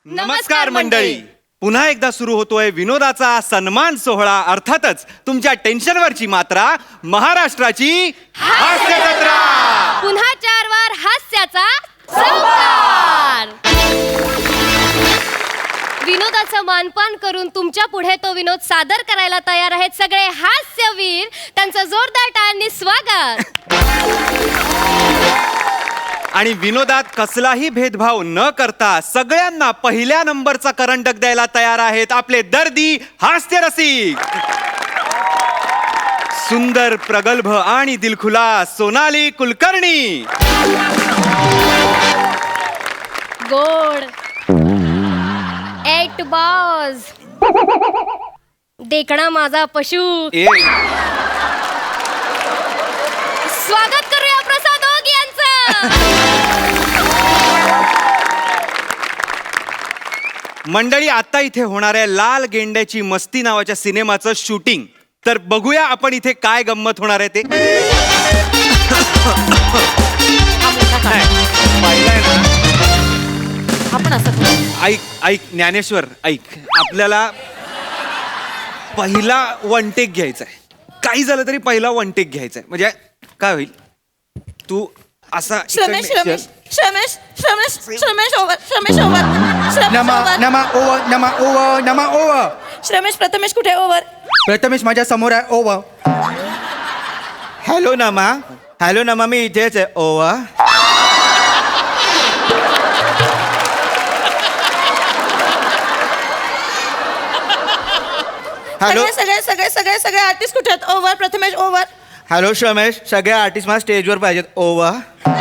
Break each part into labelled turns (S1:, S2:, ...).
S1: नमस्कार मंडळी. पुन्हा एकदा सुरू होतोय विनोदाचा सन्मान सोहळा. अर्थातच तुमच्या टेन्शनवरची मात्रा महाराष्ट्राची हास्य जत्रा.
S2: पुन्हा 4 वार हास्याचा चौकार. विनोदाचं मानपान करून तुमच्या पुढे तो विनोद सादर करायला तयार आहेत सगळे हास्यवीर. त्यांचं जोरदार टाळ्यांनी स्वागत.
S1: आणि विनोदात कसलाही भेदभाव न करता सगळ्यांना पहिल्या नंबरचा करंडक द्यायला तयार आहेत आपले दर्दी हास्य रसिक. सुंदर, प्रगल्भ आणि दिलखुलास सोनाली कुलकर्णी.
S2: गोड 8 बॉज देखणा माझा पशु. स्वागत करूया प्रसाद ओग यांचं.
S1: मंडळी, आता इथे होणाऱ्या लाल गेंड्याची मस्ती नावाच्या सिनेमाचं शूटिंग. तर बघूया आपण इथे काय गंमत होणार आहे ते. पाहिलंय ना
S2: आपण असं
S1: ऐक ऐक ज्ञानेश्वर ऐक. आपल्याला पहिला वन टेक घ्यायचा आहे. काही झालं तरी पहिला वन टेक घ्यायचा आहे. म्हणजे काय होईल, तू असा
S3: श्रमेश श्रमेश श्रमेश श्रमेश श्रमेश ओव्हर श्रमेश ओव्हर
S4: नमा ओव्हर नमा ओव्हर नमा ओव्हर.
S3: श्रमेश प्रथमेश कुठे ओव्हर?
S4: प्रथमेश माझ्या समोर आहे. ओव्हर.
S5: हॅलो नमा मी इथेच आहे. ओवा. हॅलो
S3: सगळे सगळे सगळे सगळे आर्टिस्ट कुठे आहेत? Over Prathamesh over.
S5: हॅलो श्रमेश, सगळे आर्टिस्ट मला स्टेजवर पाहिजेत. ओवा.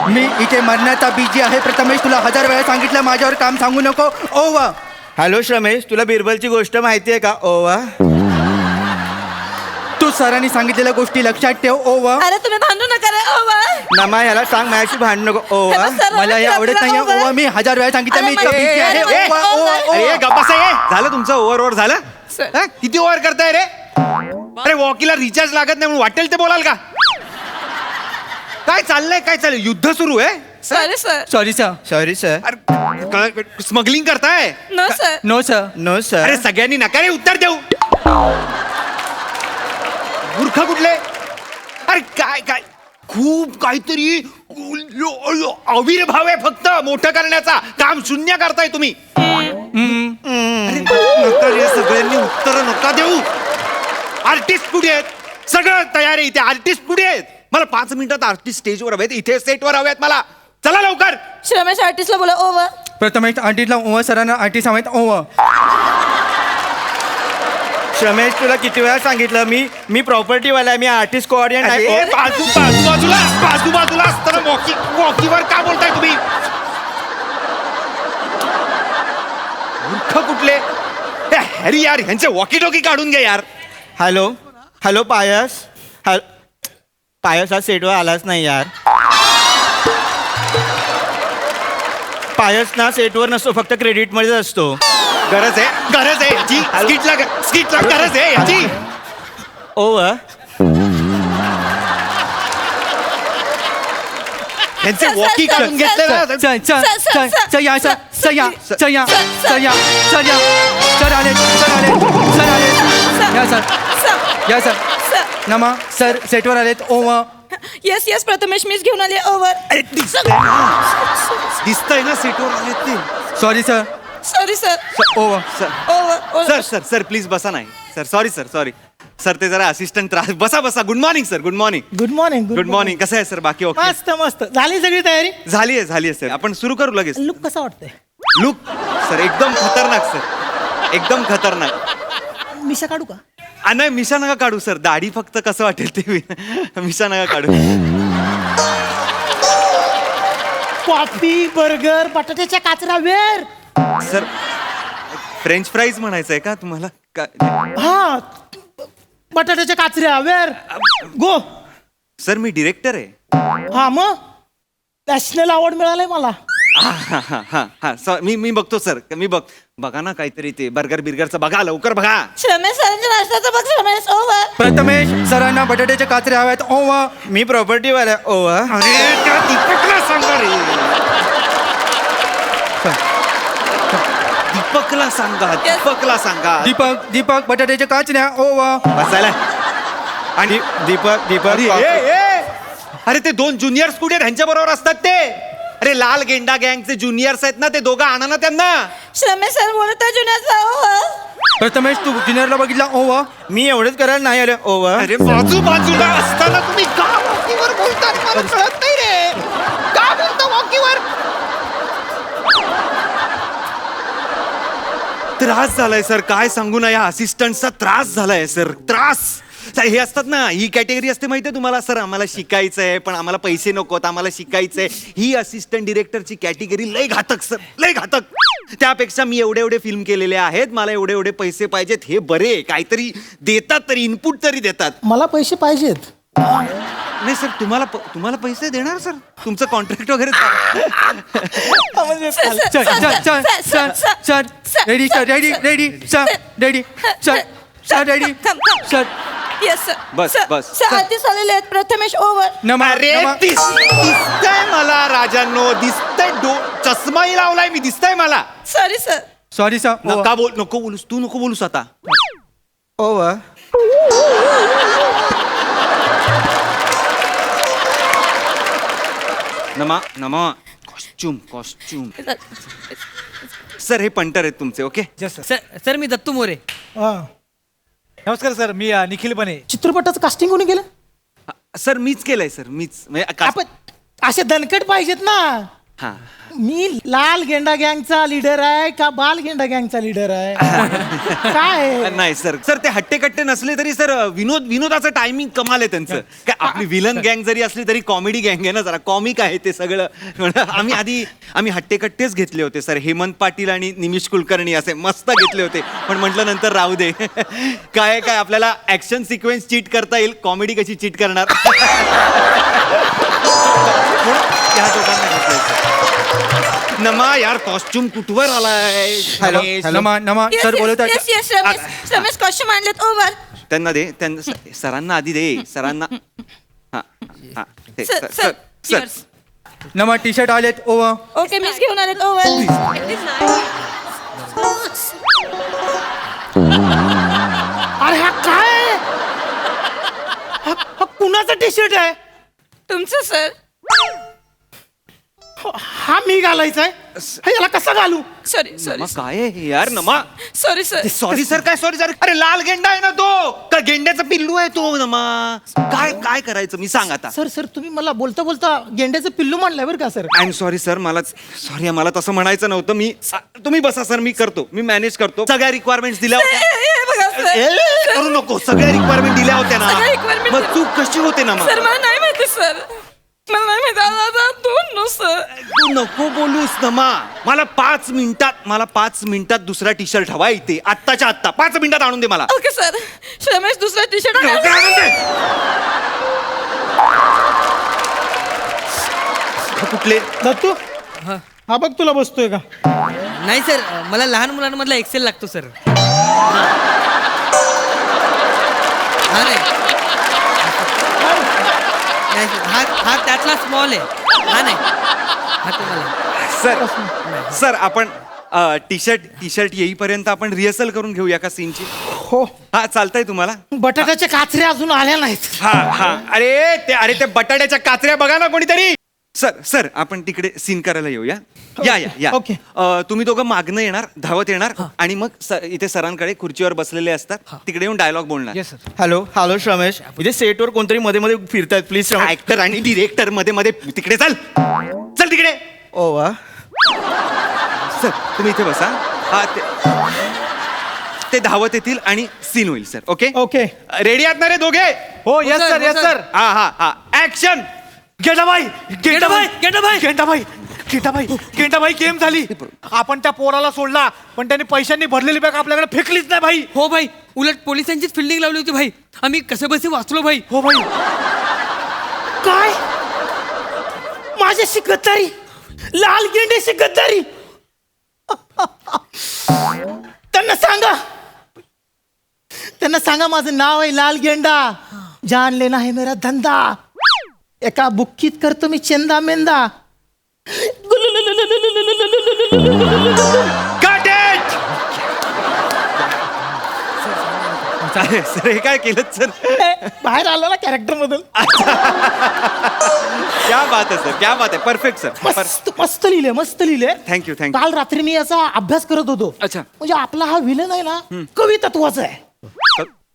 S4: मी इथे मरण्याचा बीजी आहे. प्रथमेश तुला 1000 वेळा सांगितलं माझ्यावर काम सांगू नको. ओव्हर.
S5: हॅलो श्रमेश, तुला बिरबलची गोष्ट माहिती आहे का? ओवा.
S4: तू सरांनी सांगितलेल्या गोष्टी लक्षात ठेव. ओव्हर.
S3: अरे तुम्ही भांडू नका रे. ओव्हर.
S5: नमा याला सांग माझ्याशी भांडू नको. ओवा.
S4: मला हे आवडत नाही. ओव्हर. मी 1000 वेळा सांगितलं मी इतका बिझी आहे. ओव्हर ओव्हर
S1: अरे गप्प बसा. झालं तुमचं ओव्हर झालं.
S3: सर.
S1: हा? किती ओव्हर करताय रे? अरे वॉकीला रिचार्ज लागत नाही म्हणून वाटेल ते बोलाल का? काय चाललंय? काय चाललंय? युद्ध सुरू आहे.
S3: Sorry sir.
S4: Sorry sir.
S5: Sorry sir.
S1: अरे स्मगलिंग करताय?
S3: No sir.
S4: No sir.
S5: No sir.
S1: अरे सगळ्यांनी नका रे उत्तर देऊ. मूर्ख कुठले? अरे काय काय खूप काहीतरी अविर्भाव आहे फक्त मोठं करण्याचा. काम शून्य करताय तुम्ही. अरे नका रे, सगळ्यांनी उत्तर नका देऊ. आर्टिस्ट कुठे आहेत? सगळं तयार आहे इथे. आर्टिस्ट कुठे आहेत? मला 5 मिनिटात आर्टिस्ट स्टेजवर हवेत. इथे सेटवर हवेत मला. चला लवकर.
S3: श्रमेश आर्टिस्टला बोला ओव्हर.
S4: प्रथमेश आर्टिस्टला ओव्हर. सरांना आर्टिस्ट हवेत. ओव्हर.
S5: श्रमेश, तुला किती वेळा सांगितलं मी प्रॉपर्टीवाला आहे. मी आर्टिस्ट कोऑर्डिनेट आहे.
S1: बाजूला असताना वॉकीवर का बोलताय तुम्ही? मूर्ख कुठले? हॅरी यार, ह्यांचे वॉकी टॉकी काढून घ्या यार.
S5: हॅलो हॅलो पायस. पायस हा सेटवर आलाच नाही यार. पायस ना सेटवर नसतो, फक्त क्रेडिटमध्येच असतो.
S1: गरज आहे याची. स्किटला गरज आहे याची.
S5: ओव्हर.
S1: ह्यांचे वॉकी काढून घेतले ना.
S4: सर सर सर सर या सर सर या सर या सर या सर या सर आले सर आले सर आले. या सर या सर. नमा सर सेटवर आलेत. ओव्हर.
S3: येस येस प्रथमेश मीच घेऊन आले. ओव्हर.
S1: अरे दिसतंय ना सेटवर आलेत ते.
S4: Sorry sir.
S3: Sorry sir.
S4: Over.
S3: Over.
S1: Sir please बसा. नाही सर, सॉरी सर ते जरा असिस्टंट त्रास. बसा. Good morning sir. Good morning.
S6: Good morning.
S1: कसं आहे सर? बाकी ओके?
S6: मस्त मस्त झाली सगळी तयारी.
S1: झाली आहे सर. आपण सुरू करू लगेच.
S6: लुक कसा वाटतोय?
S1: लुक सर एकदम खतरनाक सर. एकदम खतरनाक.
S6: मिशा काढू का?
S1: नाही मिशा नका काढू सर. दाढी फक्त कसं वाटेल ते. मिशा नका काढू.
S6: कॉफी बर्गर बटाट्याच्या काचरा वेर.
S1: सर फ्रेंच फ्राईज म्हणायचंय का तुम्हाला?
S6: हा बटाट्याच्या काचऱ्या वेर. गो.
S1: सर मी डिरेक्टर आहे.
S6: हा मग नॅशनल अवॉर्ड मिळालाय मला.
S1: हा मी बघतो सर. बघा ना काहीतरी ते बर्गर बिर्गरचं बघा. लवकर बघा.
S3: श्रमेश सरांच्या नाश्त्याचं बघ. श्रमेश ओव्हर.
S4: प्रथमेश सरांना बटाट्याचे काचरे हवेत. ओव्हर.
S5: मी प्रॉपर्टीवाला आहे. ओवा.
S1: अरे त्या दीपकला सांगा रे. दीपकला सांगा दीपकला सांगा
S4: दीपक दीपक बटाट्याच्या काचऱ्या ओवा.
S1: बसायला
S5: आणि दीपक दीपक
S1: अरे ते 2 ज्युनियर स्टुडंट ह्यांच्या बरोबर असतात ते. अरे लाल गेंडा गँगचे ज्युनियर्स आहेत ना, ते दोघं आणा ना त्यांना.
S3: श्रमेश सर बोलत आहे जुन्याचा
S4: प्रथमेश तू ज्युनियरला बघितला ओवा.
S5: मी एवढंच करायला नाही आलं ओव्हर.
S1: अरे बाजूला असताना तुम्ही का वॉकीवर बोलतात मला कळत नाही रे. का बोलता वॉकीवर? त्रास झालाय सर, काय सांगू ना, या असिस्टंटचा त्रास झालाय सर, त्रास. हे असतात ना, ही कॅटेगरी असते माहितीये तुम्हाला सर, आम्हाला शिकायचंय पण आम्हाला पैसे नकोत, आम्हाला शिकायचंय. ही असिस्टंट डिरेक्टरची कॅटेगरी लय घातक सर, लय घातक. त्यापेक्षा मी एवढे फिल्म केलेले आहेत, मला एवढे पैसे पाहिजेत, हे बरे काहीतरी देतात, तरी इनपुट तरी देतात.
S6: मला पैसे पाहिजेत.
S1: नाही सर, तुम्हाला पैसे देणार सर, तुमचं कॉन्ट्रॅक्ट वगैरे
S4: चल चल चल चल चल ready sir ready ready sir ready sir sir ready sir.
S3: Yes sir.
S1: बस,
S3: सर,
S1: बस.
S3: सर आधीच आलेले आहेत प्रथमेश ओव्हर.
S1: अरे दिसतंय मला राजांनो, दिसतंय. चष्माही लावलाय मी, दिसतंय मला.
S3: Sorry sir.
S4: Sorry sir.
S1: नको बोलूस, तू नको बोलूस आता.
S5: ओव्हर.
S1: नमा कॉस्ट्युम सर, हे पंटर आहेत तुमचे. ओके
S7: सर मी दत्तू मोरे.
S6: हा.
S7: नमस्कार सर, मी निखिल बने.
S6: चित्रपटाचं कास्टिंग कोणी केलं?
S1: सर, मीच केलंय सर, मीच.
S6: आपण असे दणकट पाहिजेत ना.
S1: हा
S6: मी लाल गेंडा गँगचा लीडर आहे का बाल गेंडा गँगचा लीडर आहे? काय
S1: नाही सर, सर ते हट्टे कट्टे नसले तरी सर, विनोदाचं टायमिंग कमाल आहे त्यांचं. काय आपली विलन गँग जरी असली तरी कॉमेडी गँग आहे ना, जरा कॉमिक आहे ते सगळं. आम्ही हट्टे कट्टेच घेतले होते सर, हेमंत पाटील आणि निमिष कुलकर्णी असे मस्त घेतले होते, पण म्हटलं नंतर राहू दे. काय आपल्याला ऍक्शन सिक्वेन्स चीट करता येईल, कॉमेडी कशी चीट करणार. या दोघांना घेतलंय सर. नमा यार, कॉस्ट्युम कुठवर आलाय?
S5: हॅलो.
S4: नमा नमा सर बोलत आहे.
S3: Yes yes Ramesh Ramesh costume आणलेत ओव्हर.
S1: त्यांना दे, त्यांना सरांना आधी दे, सरांना. हा हा ते,
S3: सर
S1: सर
S3: सर
S1: सर
S4: नमा टी शर्ट आलेत ओवा.
S3: ओके मीच घेऊन आलेत ओव्हर.
S6: अरे हा काय? हा कुणाचा टी शर्ट आहे?
S3: तुमचं सर.
S6: हा मी घालायचा आहे? याला कसा घालू?
S3: सॉरी सॉरी
S1: नमा काय आहे हे यार? नमा
S3: सॉरी सर.
S1: सॉरी सर, काय सॉरी सर? अरे लाल गेंडा आहे ना तो, का गेंड्याचा पिल्लू आहे तो? नमा काय करायचं मी सांग आता.
S6: सर तुम्ही मला बोलता बोलता गेंड्याचं पिल्लू म्हणलंय बरं का sir.
S1: I am sorry sir, मला तसं म्हणायचं नव्हतं. तुम्ही बसा सर, मी करतो, मी मॅनेज करतो. सगळ्या रिक्वायरमेंट्स दिल्या होत्या.
S3: हे बघा सर.
S1: करू नको, सगळ्या रिक्वायरमेंट दिल्या होत्या ना,
S3: सगळ्या requirement
S1: मग चूक कशी होते ना?
S3: सर मला नाही माहिती सर. मला नाही माहिती. आता दोन नो सर.
S1: तू नको बोलूस नमा. मला 5 मिनिटात दुसरा टी शर्ट हवा इथे, आत्ताच्या आत्ता 5 मिनिटात आणून दे मला.
S3: Okay sir. रमेश दुसरा टी शर्ट
S1: लवकर आणून दे. कुठले?
S6: दत्तू हा बघ तुला बसतोय का?
S7: नाही सर, मला लहान मुलांमधला एक्सेल लागतो सर. हा नाही नाही सर, हा त्यातला स्मॉल आहे. हा नाही, हा तुम्हाला.
S1: सर आपण टी शर्ट येईपर्यंत आपण रिहर्सल करून घेऊया का सीनची?
S6: हो.
S1: हा चालतंय तुम्हाला?
S6: बटाट्याच्या काचऱ्या अजून आल्या नाहीत.
S1: हा अरे ते बटाट्याच्या काचऱ्या बघा ना कोणीतरी. सर आपण तिकडे सीन करायला येऊया. या
S6: ओके.
S1: तुम्ही दोघं मागणं येणार, धावत येणार आणि मग इथे सरांकडे खुर्चीवर बसलेले असतात, तिकडे येऊन डायलॉग बोलणार.
S7: Yes sir.
S5: हॅलो रमेश, इथे सेटवर कोणतरी मध्ये मध्ये फिरतायत, प्लीज.
S1: ऍक्टर आणि डिरेक्टर मध्ये तिकडे चल तिकडे.
S5: ओव्हर.
S1: सर तुम्ही इथे बसा. हा ते धावत येतील आणि सीन होईल सर. Okay
S6: okay.
S1: रेडी आहात ना रे दोघे?
S7: हो येस सर, येस सर.
S1: हा ऍक्शन. गेंडाबाई
S7: गेम झाली. आपण त्या पोराला सोडला, पण त्याने पैशांनी भरलेली बॅग आपल्याकडे फेकलीच नाही भाई. हो भाई, उलट पोलिसांचीच फिल्डिंग लावली होती भाई. आम्ही कसे बसे वाचलो भाई. हो भाई.
S6: काय माझ्याशी गद्दारी? लाल गेंड्याशी गद्दारी? त्यांना सांगा माझं नाव आहे लाल गेंडा. जान लेना है मेरा धंदा. एका बुक्कीत करतो मी चेंदा मेंदा.
S1: Cut it! सर हे काय केलं सर?
S6: बाहेर आला ना कॅरेक्टर मधून.
S1: क्या बात आहे सर, क्या बात आहे, परफेक्ट सर.
S6: मस्त मस्त लिहिले, मस्त लिहिले.
S1: Thank you thank you.
S6: काल रात्री मी याचा अभ्यास करत होतो.
S1: अच्छा.
S6: म्हणजे आपला हा विलन आहे ना कवी तत्वाचा आहे.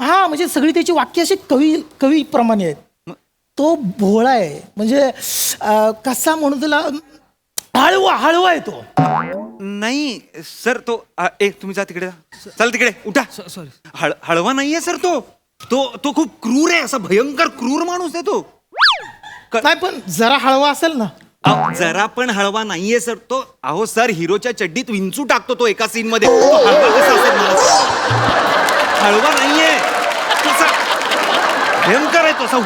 S6: हा म्हणजे सगळी त्याची वाक्य अशी कवी प्रमाणे आहेत. तो भोळा आहे म्हणजे कसा म्हणून तुला हळवा आहे तो.
S1: नाही सर तो एक तुम्ही जा तिकडे जा. चल तिकडे उठा.
S4: सॉरी.
S1: हळवा नाहीये सर तो तो तो खूप क्रूर आहे, असा भयंकर क्रूर माणूस आहे तो.
S6: नाही पण जरा हळवा असेल ना.
S1: अहो, जरा पण हळवा नाहीये सर तो. अहो सर हिरोच्या चड्डीत विंचू टाकतो तो एका सीन मध्ये. तो हळवा कसा असेल मला सांगा? हळवा नाहीये तो असा भयंकर आहे तो, असा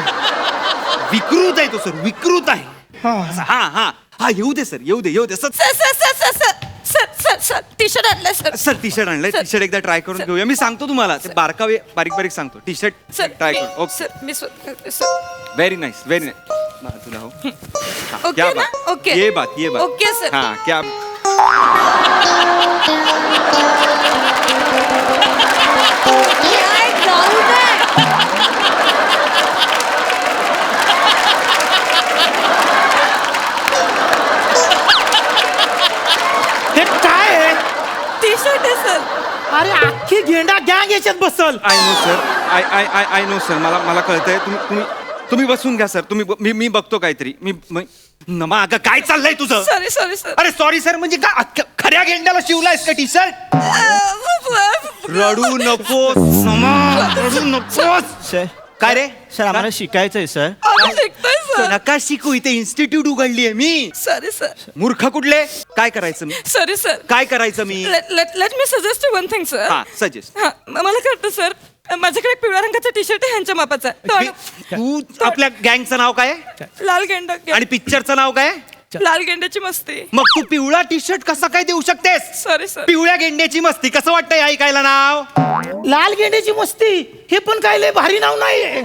S1: विकृत आहे तो सर, विकृत आहे. असा, हा हा हा येऊ दे सर, येऊ दे सर.
S3: सर टी शर्ट आणलंय सर.
S1: सर टी शर्ट आणलंय, टी शर्ट एकदा ट्राय करून घेऊया. मी सांगतो तुम्हाला ते बारकावे बारीक सांगतो. टी शर्ट ट्राय करून. ओके
S3: सर मी
S1: व्हेरी नाइस व्हेरी नाइस. तुला हो हाँ,
S3: ओके
S1: क्या
S3: ना?
S1: बात.
S3: ओके.
S1: ये बात
S3: ओके, सर.
S1: हाँ क्या
S2: काय जाऊ दे.
S6: हे काय आहे?
S3: टी शर्ट आहे सर.
S6: अरे अख्खी गेंडा गँग याच्यात बसल.
S1: I know sir, I know sir. मला कळतंय. तुम्ही बसून घ्या सर. मी बघतो काहीतरी. नमा अगं काय चाललंय तुझं?
S3: Sorry sir.
S1: अरे सॉरी सर म्हणजे काय खऱ्या गेंड्याला शिवलायस का टी शर्ट? रडू नकोस नमा, रडू नकोस.
S5: सर
S1: काय रे
S5: सर आम्हाला शिकायचंय सर.
S3: शिकतोय सर.
S1: नका शिकू, इथे इन्स्टिट्यूट उघडली आहे मी.
S3: Sorry sir.
S1: मूर्ख कुठले? काय करायचं मी?
S3: Sorry sir.
S1: काय करायचं मी?
S3: Let me suggest one thing sir.
S1: हा सजेस्ट.
S3: हा मला कळतं सर. माझ्याकडे एक पिवळ्या रंगाचा टी शर्ट आहे ह्यांच्या मापाचा.
S1: तू आपल्या गँगचं नाव काय आहे?
S3: लाल गेंडा.
S1: आणि पिक्चरचं नाव काय आहे?
S3: लाल गेंड्याची मस्ती.
S1: मग तू पिवळा टी शर्ट कसा काय देऊ शकतेस?
S3: Sorry sir.
S1: पिवळ्या गेंड्याची मस्ती कसं वाटतंय ऐकायला नाव?
S6: लाल गेंड्याची मस्ती हे पण काय लय भारी नाव नाहीये.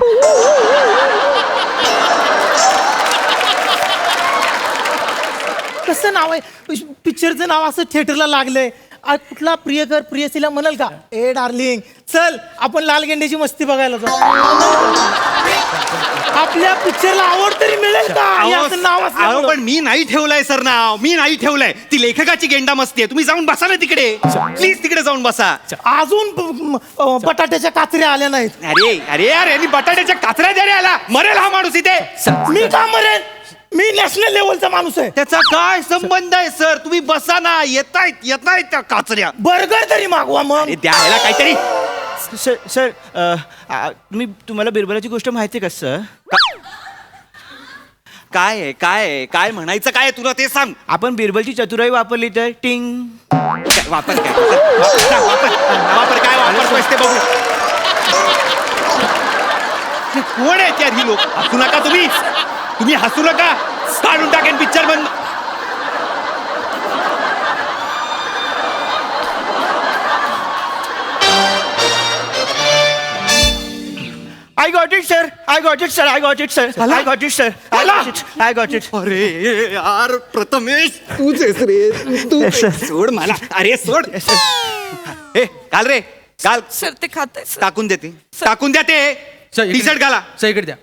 S6: कसं नाव आहे? पिक्चरचं नाव असं थिएटरला लागलंय. आज कुठला प्रियकर प्रियसीला म्हणाल का ए डार्लिंग चल आपण लाल गेंड्याची मस्ती बघायला जाऊ. आपल्या पिक्चरला आवड तरी मिळेल का याचं नाव
S1: अहो,
S6: असल्यामुळं?
S1: पण मी नाही ठेवलंय सर नाव. मी नाही ठेवलंय. ती लेखकाची गेंडा मस्ती आहे. तुम्ही जाऊन बसा ना तिकडे. प्लीज तिकडे जाऊन बसा.
S6: अजून बटाट्याच्या काचऱ्या आल्या नाहीत.
S1: अरे अरे यार यांनी बटाट्याच्या काचऱ्या द्यायला आला. मरेल हा माणूस इथे.
S6: मी का मरेन? मी नॅशनल लेवलचा माणूस आहे.
S1: त्याचा काय संबंध आहे सर? तुम्ही बसा ना. येतायत त्या काचऱ्या.
S6: बर्गर तरी मागवा मग.
S1: अरे द्यायला काहीतरी.
S5: सर तुम्हाला बिरबलाची गोष्ट माहिती आहे का सर?
S1: काय म्हणायचं काय तुला ते सांग.
S5: आपण बिरबलची चतुराई वापरली तर टिंग.
S1: वापर काय वापरतोयस ते बघू. हे कोण आहेत यार ही लोक? हसू नका तुम्ही हसू नका. काढून टाकेन पिक्चर बंद.
S5: I got it, sir. I got it, sir. I got it, sir. I got it, sir. I got it. I got it.
S1: अरे यार प्रथमेश तूच आहेस रे. तू सोड मला. अरे सोड. ए घाल रे घाल.
S3: सर ते खात सर.
S1: टाकून देते. टाकून द्या ते. टी शर्ट घाला.
S4: सर इकडे द्या.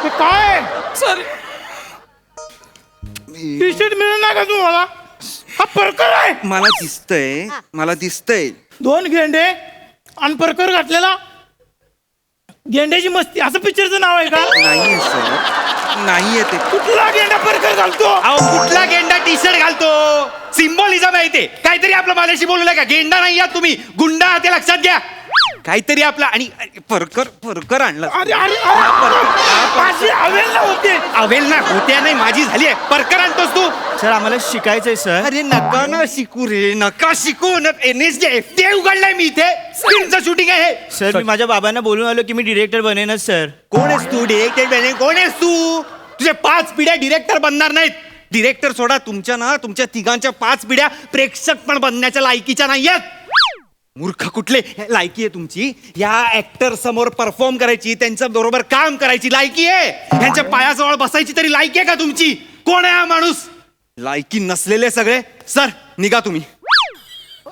S6: हे काय
S3: सॉरी.
S6: टी शर्ट मिळेल ना का तुम्हाला? हा परकर आहे.
S1: मला दिसतंय.
S6: दोन गेंडे आणि परकर घातलेला गेंड्याची मस्ती असं पिक्चरचं नाव आहे का?
S1: नाहीये सर नाहीये ते.
S6: कुठला गेंडा परकर घालतो?
S1: अहो कुठला गेंडा टी शर्ट घालतो? सिम्बॉलिझम आहे ते. काहीतरी आपलं माझ्याशी बोलू नका. गेंडा नाही आहात तुम्ही, गुंडा आहात हे लक्षात घ्या. काहीतरी आपला आणि परकर आणलं.
S6: अरे अरे माझी अवेल ना होते.
S1: अवेल ना होत्या नाही माझी झाली आहे. परकर आणतोस तू?
S5: सर आम्हाला शिकायचंय सर.
S1: अरे नका ना शिकू रे. नका शिकू. NSJ उघडलाय मी इथे. फिल्मचं शूटिंग आहे हे.
S5: सर मी माझ्या बाबांना बोलून आलो की मी डिरेक्टर बनेनच सर.
S1: कोण आहेस तू? डिरेक्टर कोण आहेस तू? तुझे 5 पिढ्या डिरेक्टर बनणार नाहीत. डिरेक्टर सोडा तुमच्या तिघांच्या 5 पिढ्या प्रेक्षक पण बनण्याच्या लायकीच्या नाहीयेत. मूर्ख कुठले लायकी आहे तुमची या ऍक्टर समोर परफॉर्म करायची त्यांच्या बरोबर काम करायची लायकी आहे यांच्या पायाजवळ बसायची तरी लायकी आहे का तुमची कोण आहे हा माणूस लायकी नसलेले सगळे सर निघा तुम्ही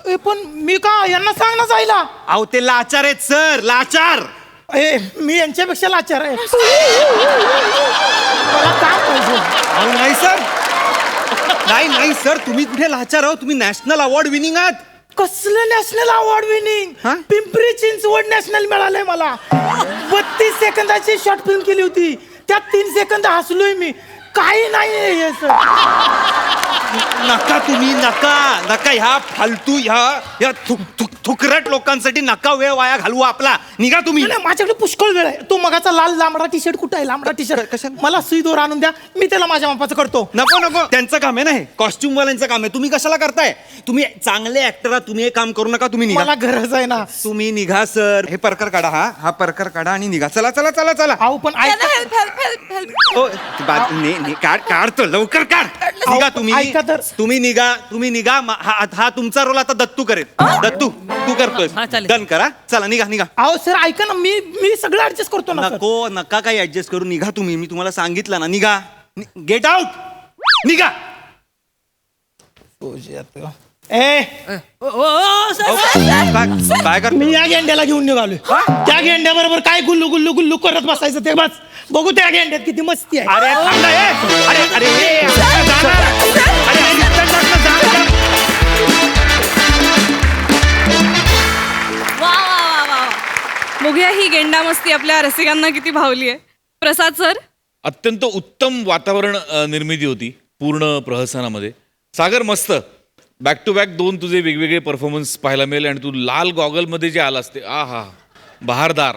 S6: ए, पण मी का यांना सांग ना जायला
S1: अहो ते लाचार आहेत सर लाचार
S6: ए मी यांच्यापेक्षा लाचार आहे मला काम पाहिजे
S1: अहो नाही सर नाही सर तुम्ही कुठे लाचार आहो तुम्ही नॅशनल अवॉर्ड विनिंग आहात
S6: कसलं नॅशनल अवॉर्ड विनिंग
S1: हा?
S6: पिंपरी चिंचवड नॅशनल मिळालंय मला 32 सेकंदाची शॉर्ट फिल्म केली होती त्यात 3 सेकंद हसलोय मी काही नाही हे सर
S1: नका तुम्ही नका ह्या फालतू ह्या थुकरट लोकांसाठी नका वेळ वाया घालवू आपला निघा तुम्ही
S6: नाही, माझ्याकडे पुष्कळ वेळ आहे तो मगाचा लाल लांबडा टी शर्ट कुठं आहे लांबडा टी शर्ट
S1: कशाला?
S6: मला सुई दोर आणून द्या मी त्याला माझ्या मापाचं करतो
S1: नको त्यांचं काम आहे ना हे कॉस्ट्युम वाल्यांचं काम आहे तुम्ही कशाला करताय तुम्ही चांगले ऍक्टर आहात तुम्ही हे काम करू नका तुम्ही निघा
S6: मला गरज आहे ना
S1: तुम्ही निघा सर हे परकर काढा हा परकर काढा आणि निघा चला चला चला चला
S6: अहो पण ऐका
S3: हेल्प हेल्प हेल्प हेल्प
S1: हो, काढतो लवकर काढ निघा
S6: ऐका तर.
S1: तुम्ही निघा हा तुमचा रोल आता दत्तू करेल दत्तू तू करतोय
S7: हा, चालेल.
S1: डन करा चला निघा
S6: अहो सर ऐका ना मी सगळं ऍडजस्ट करतो ना सर.
S1: नका काही ऍडजस्ट करू निघा तुम्ही मी तुम्हाला सांगितलं ना निघा गेट आउट निघा
S6: ए
S1: काय कर
S6: मी या गेंड्याला घेऊन निघालोय त्या गेंड्या बरोबर काय गुल्लू गुल्लू गुल्लू करत बसायचं ते बस बघू त्या गेंड्यात किती मस्ती आहे
S1: अरे थांबा, अरे
S3: वा वा वा वा बघूया ही गेंडा मस्ती आपल्या रसिकांना किती भावली आहे प्रसाद सर
S8: अत्यंत उत्तम वातावरण निर्मिती होती पूर्ण प्रहसनामध्ये सागर मस्त बॅक टू बॅक 2 तुझे वेगवेगळे परफॉर्मन्स पाहायला मिळेल आणि तू लाल गॉगलमध्ये जे आलास ते हा बहारदार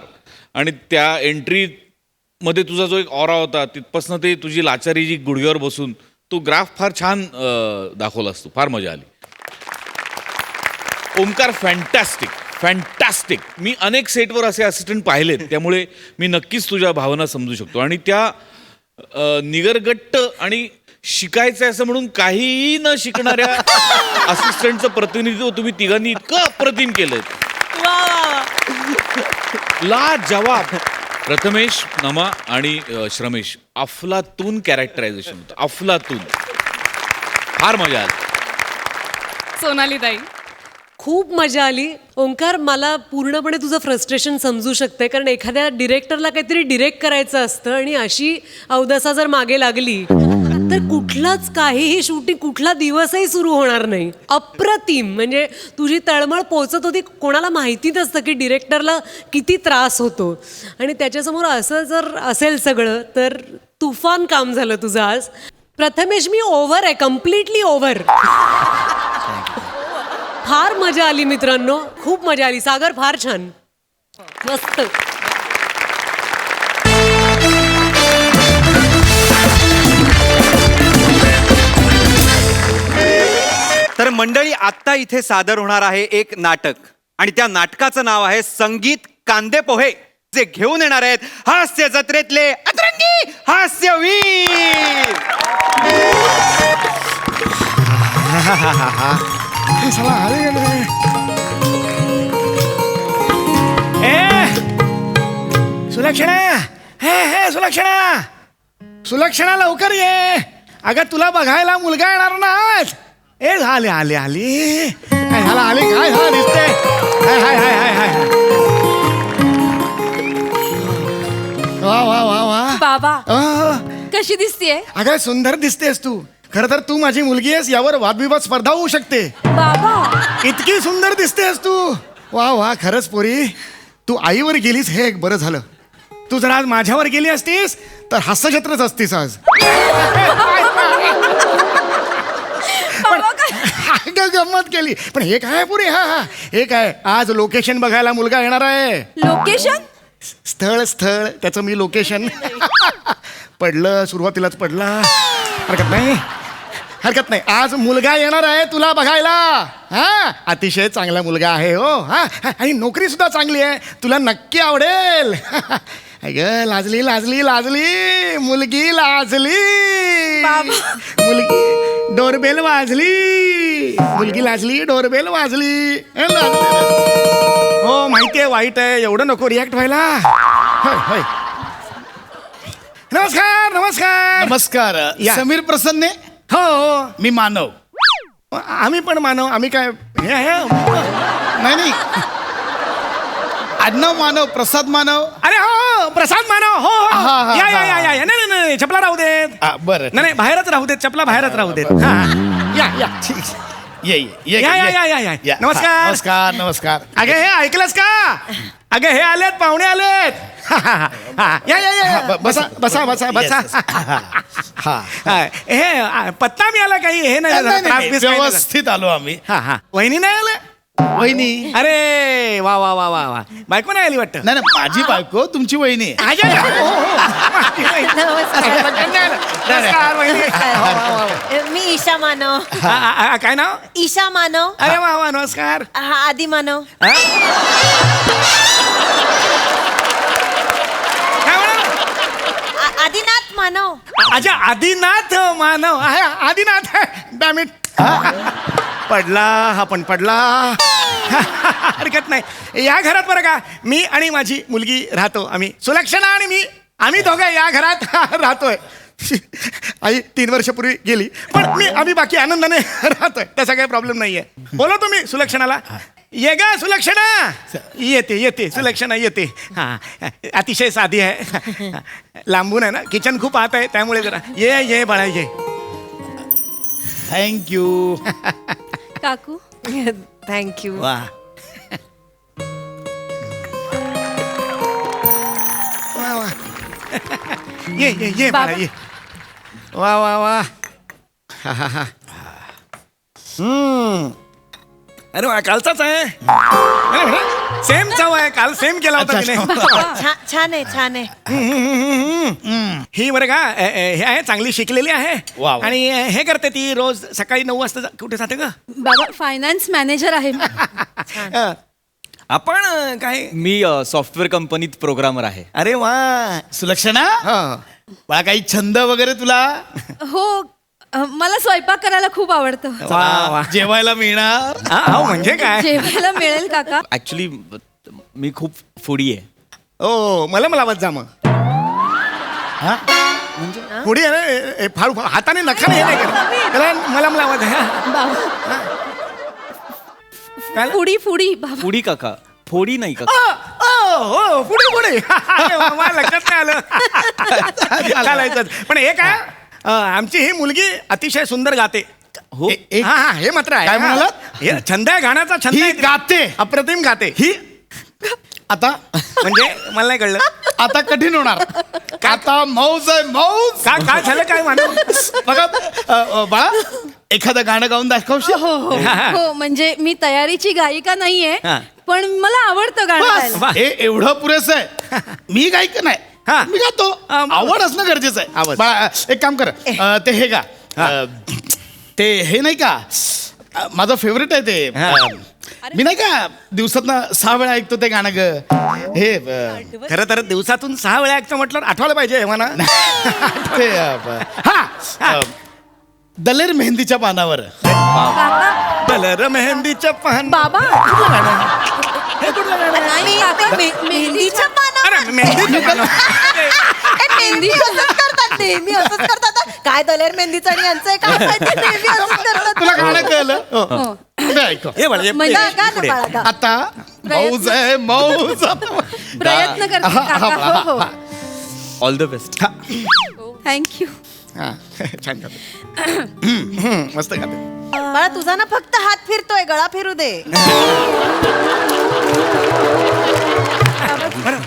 S8: आणि त्या एंट्रीमध्ये तुझा जो एक ऑरा होता तिथपासनं ते तुझी लाचारी जी गुडघ्यावर बसून तो ग्राफ फार छान दाखवलास तू फार मजा आली ओमकार फॅन्टॅस्टिक मी अनेक सेटवर असे असिस्टंट पाहिलेत त्यामुळे मी नक्कीच तुझ्या भावना समजू शकतो आणि त्या निगरगट्ट आणि शिकायचं असं म्हणून काहीही न शिकणाऱ्या असिस्टंटचं प्रतिनिधित्व तुम्ही तिघांनी इतकं अप्रतिम केलंय
S3: वा वा वा
S8: ला जवाब प्रथमेश नमा आणि श्रमेश अफलातून कॅरेक्टरायझेशन होतं अफलातून फार मजा आली
S3: सोनाली ताई
S9: खूप मजा आली ओंकार मला पूर्णपणे तुझं फ्रस्ट्रेशन समजू शकते कारण एखाद्या डिरेक्टरला काहीतरी डिरेक्ट करायचं असतं आणि अशी अवदसा जर मागे लागली तर कुठलाच काहीही शूटिंग कुठला दिवसही सुरू होणार नाही अप्रतिम म्हणजे तुझी तळमळ पोचत होती कोणाला माहिती नसतं की डिरेक्टरला किती त्रास होतो आणि त्याच्यासमोर असं जर असेल सगळं तर तुफान काम झालं तुझं आज प्रथमेश मी ओव्हर आहे कम्प्लिटली ओव्हर फार मजा आली मित्रांनो खूप मजा आली सागर फार छान मस्त
S1: तर मंडळी आत्ता इथे सादर होणार आहे एक नाटक आणि त्या नाटकाचं नाव आहे संगीत कांदे पोहे जे घेऊन येणार आहेत हास्य जत्रेतले अतरंगी हास्यवीर
S6: सुलक्षणा लवकर ये अगं तुला बघायला मुलगा येणार ना आज ए झाले आले आली काय झालं आली काय झालं दिसते हाय हाय हाय हाय हाय वा वा वा वा
S3: बाबा
S6: अ,
S3: कशी दिसतीये
S6: अगं सुंदर दिसतेस तू खरं तर तू माझी मुलगी आहेस यावर वादविवाद स्पर्धा होऊ शकते
S3: बाबा
S6: इतकी सुंदर दिसतेस तू वा वा खरंच पोरी तू आईवर गेलीस हे एक बरं झालं तू जर आज माझ्यावर गेली असतीस तर हास्यजत्रच असतीस आज अगं गंमत केली पण हे काय पुरे हा हे काय आज लोकेशन बघायला मुलगा येणार आहे
S3: लोकेशन
S6: स्थळ स्थळ त्याचं मी लोकेशन पडलं सुरुवातीलाच पडला हरकत नाही आज मुलगा येणार आहे तुला बघायला हा अतिशय चांगला मुलगा आहे हो हा आणि नोकरी सुद्धा चांगली आहे तुला नक्की आवडेल अगं लाजली लाजली लाजली मुलगी लाजली मुलगी डोरबेल वाजली मुलगी लाजली डोरबेल वाजली
S7: माहितीये वाईट आहे, एवढं नको रिॲक्ट व्हायला. होय, होय. नमस्कार नमस्कार
S10: नमस्कार
S7: या.
S10: समीर प्रसन्ने.
S7: हो हो
S10: मी मानव.
S7: आम्ही पण मानव. आम्ही काय हे
S10: नाही नाही आडनाव मानव, प्रसाद मानव.
S7: अरे हो प्रसाद मानव. हो हो
S10: हा, हा,
S7: या या
S10: हा,
S7: या या या. नाही नाही चपला राहू देत.
S10: बरं
S7: नाही नाही बाहेरच राहू देत, चपला बाहेरच राहू देत. हा, हा. या या
S10: ये ये
S7: या, या, या, या. नमस्कार.
S10: नमस्कार नमस्कार.
S7: अगे हे ऐकलंस का? अगे हे आलेत, पाहुणे आलेत. या या या बसा बसा बसा बसा. हे पत्ता मिळाला काही? हे नाही
S10: नाही,
S7: त्रास
S10: नाही,
S7: बीस काही नाही.
S10: व्यवस्थित आलो आम्ही.
S7: हा हा वहिनी नाही आलं?
S10: वहिनी.
S7: अरे वा वा वा वा वा बायको नाही आली वाटतं.
S10: नाही नाही माझी बायको तुमची वहिनी आहे.
S7: आजा, हो, हो. माझी वहिनी. नमस्कार, वहिनी. हो, हो, हो.
S11: मी ईशा मानव.
S7: काय नाव?
S11: ईशा मानव.
S7: अरे वा वा नमस्कार.
S11: हा आदी मानव.
S7: हा? काय म्हणा?
S11: आदिनाथ मानव.
S7: अच्छा आदिनाथ मानव आहे. आदिनाथ डॅमिट. पडला हा पण पडला. हरकत नाही. या घरात बरं का मी आणि माझी मुलगी राहतो. आम्ही सुलक्षणा आणि मी आम्ही दोघं या घरात राहतोय. आई 3 वर्षापूर्वी गेली पण आम्ही बाकी आनंदाने राहतोय. तसा काही प्रॉब्लेम नाहीये. बोला तुम्ही सुलक्षणाला. ये गा सुलक्षणा. येते येते सुलक्षणा येते. हा अतिशय साधी आहे. लांबून आहे ना किचन खूप आत आहे त्यामुळे जरा ये ये बाळा ये.
S10: थँक्यू.
S3: काकू
S11: थँक्यू.
S7: वा वा वा. ये ये ये बाळा ये. वा वा वा. हा हा हा. अरे वा कालचाच आहे. सेम चव आहे. काल सेम केला होता तिने.
S11: छान आहे छान आहे.
S7: ही बरं का हे आहे चांगली शिकलेली आहे.
S10: वा, वा.
S7: आणि हे करते ती रोज सकाळी 9 वाजता कुठे जाते का?
S3: बाबा फायनान्स मॅनेजर आहे.
S7: आपण काय?
S5: मी सॉफ्टवेअर कंपनीत प्रोग्रामर आहे.
S7: अरे वा.
S10: सुलक्षणा
S7: हा.
S10: बाळा काही छंद वगैरे तुला?
S3: हो मला स्वयंपाक करायला खूप आवडतं.
S7: वा वा.
S10: जेवायला मिळणार?
S7: हा म्हणजे काय?
S3: जेवायला मिळेल काका?
S5: ऍक्च्युली मी खूप फुडी आहे.
S7: ओ मला लावत जा मग. पुढे फाडू हाताने नखाने हे नाही करत. त्याला मला लावत आहे. काय?
S3: फुडी फुडी बाबा.
S5: फुडी काका, फोडी नाही काका.
S7: हो पुढे पुढे. अरे वा, मला लक्षात नाही आलं. चालायचं. पण हे काय आमची ही मुलगी अतिशय सुंदर गाते.
S5: हो
S7: हा हा हे मात्र आहे.
S10: काय
S7: हा.
S10: म्हणालात?
S7: हे छंद आहे गाण्याचा छंद
S10: ही
S7: आहे.
S10: गाते.
S7: अप्रतिम गाते.
S10: ही आता
S7: म्हणजे मला नाही कळलं.
S10: आता कठीण होणार. आता मौज आहे मौज.
S7: काय झालं काय मानव?
S10: बघा बाळा एखादं गाणं गाऊन दाखवशील?
S3: हो हो हो म्हणजे मी तयारीची गायिका नाहीये
S7: हा.
S3: पण मला आवडतं गाणं
S10: बस
S3: गायला.
S10: हे एवढं पुरेसं आहे. मी गायक
S7: हा.
S10: नाही, मी गातो. आवड असणं गरजेचं आहे.
S7: आवड.
S10: बाळा एक काम कर ते हे गा ते हे नाही का माझं फेवरेट आहे ते. मी नाही का दिवसातनं 6 वेळा ऐकतो ते गाणं ग. हे
S7: खरं तर दिवसातून 6 वेळा ऐकतो म्हटलं आठवायला पाहिजे म्हणा.
S10: ते हा दलेर मेहंदीच्या पानावर.
S7: कलर मेहंदीच्या पान.
S3: बाबा
S7: हे कुठलं गाणं आहे?
S11: नाही, मेहंदीच्या पानावर.
S7: अरे मेहंदीच्या पानावर.
S11: नेहमी असंच करतात. नेहमी असंच करतात. काय दलेर मेहंदीचं आणि यांचं काय माहिती, नेहमी असंच करतात.
S10: तुला गाणं कळलं? ते ऐक.
S7: हे बघा, हे
S3: म्हणजे
S7: पुढे,
S11: गा ना
S7: पुढे.
S11: बाळा, गा.
S10: आता मौज आहे मौज.
S3: प्रयत्न करते काका. हो हो
S5: ऑल द बेस्ट.
S3: थँक्यू.
S7: हा, छान गाते. मस्त गाते.
S11: बाळा तुझा ना फक्त हात फिरतोय, गळा फिरू दे.